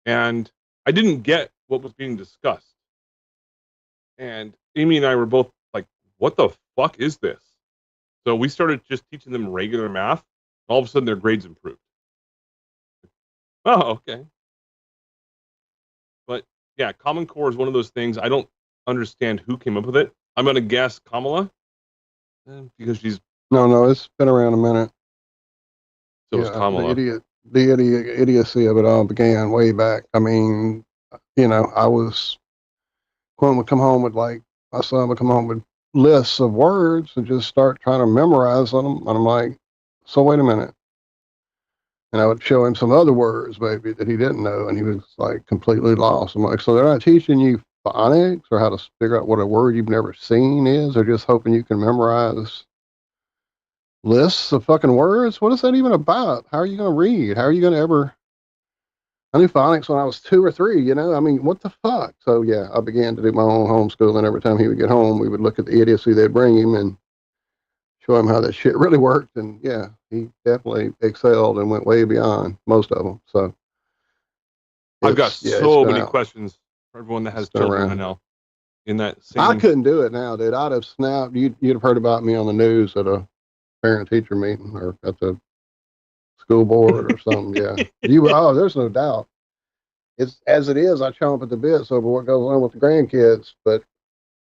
And I didn't get what was being discussed. And Amy and I were both like, what the fuck is this? So we started just teaching them regular math. All of a sudden, their grades improved. Oh, okay. But yeah, Common Core is one of those things. I don't understand who came up with it. I'm going to guess Kamala. Because she's... No, it's been around a minute. So it's Kamala. The idiocy of it all began way back. I mean, Quinn would come home with my son would come home with lists of words and just start trying to memorize them. And I'm like, so wait a minute. And I would show him some other words maybe that he didn't know. And he was like completely lost. I'm like, so they're not teaching you phonics or how to figure out what a word you've never seen is? They're just hoping you can memorize lists of fucking words? What is that even about? How are you going to read? How are you going to ever... I knew phonics when I was 2 or 3, I mean, what the fuck? So yeah, I began to do my own homeschooling. Every time he would get home, we would look at the idiocy they'd bring him and show him how that shit really worked. And yeah, he definitely excelled and went way beyond most of them. So I've got so many questions for everyone that has children right now. In that same... I couldn't do it now, dude. I'd have snapped. You'd have heard about me on the news at a parent-teacher meeting or at the school board or something. Yeah. There's no doubt. It's as it is. I chomp at the bits over what goes on with the grandkids, but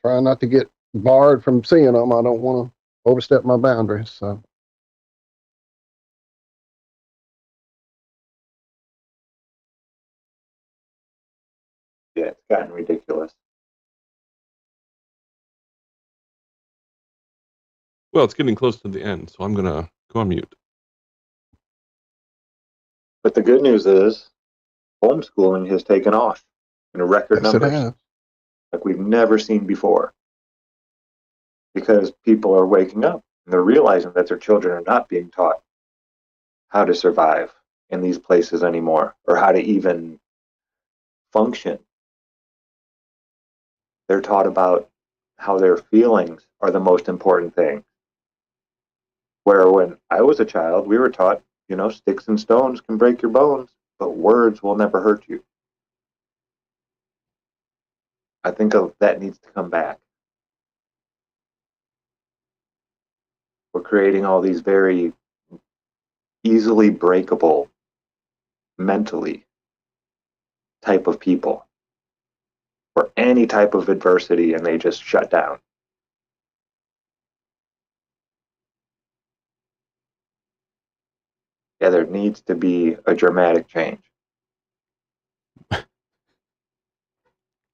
trying not to get barred from seeing them. I don't want to overstep my boundaries. So. Yeah, it's gotten ridiculous. Well, it's getting close to the end, so I'm going to go on mute. But the good news is homeschooling has taken off in record numbers like we've never seen before, because people are waking up and they're realizing that their children are not being taught how to survive in these places anymore or how to even function. They're taught about how their feelings are the most important thing. Where when I was a child, we were taught, sticks and stones can break your bones, but words will never hurt you. I think that needs to come back. We're creating all these very easily breakable, mentally type of people for any type of adversity, and they just shut down. Yeah, there needs to be a dramatic change.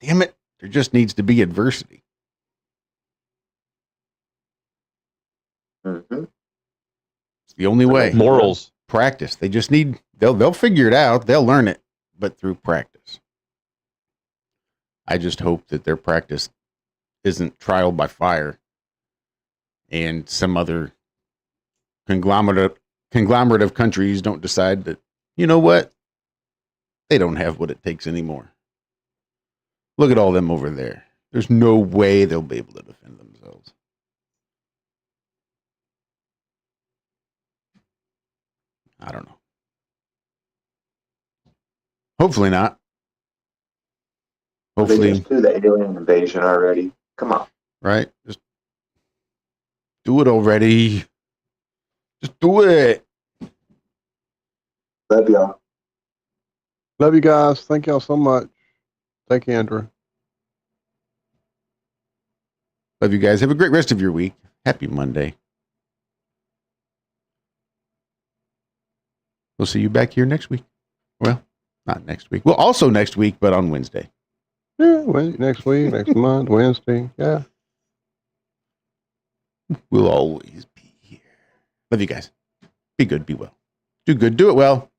Damn it. There just needs to be adversity. Mm-hmm. It's the only way. Morals. Practice. They just need, they'll figure it out. They'll learn it, but through practice. I just hope that their practice isn't trial by fire and some other conglomerate of countries don't decide that, you know what? They don't have what it takes anymore. Look at all them over there. There's no way they'll be able to defend themselves. I don't know. Hopefully not. Hopefully. They just do the alien invasion already. Come on. Right? Just do it already. Just do it. Love y'all. Love you guys. Thank y'all so much. Thank you, Andrew. Love you guys. Have a great rest of your week. Happy Monday. We'll see you back here next week. Well, not next week. Well, also next week, but on Wednesday. Yeah, next week, next month, Wednesday. Yeah. We'll always be here. Love you guys. Be good, be well. Do good, do it well.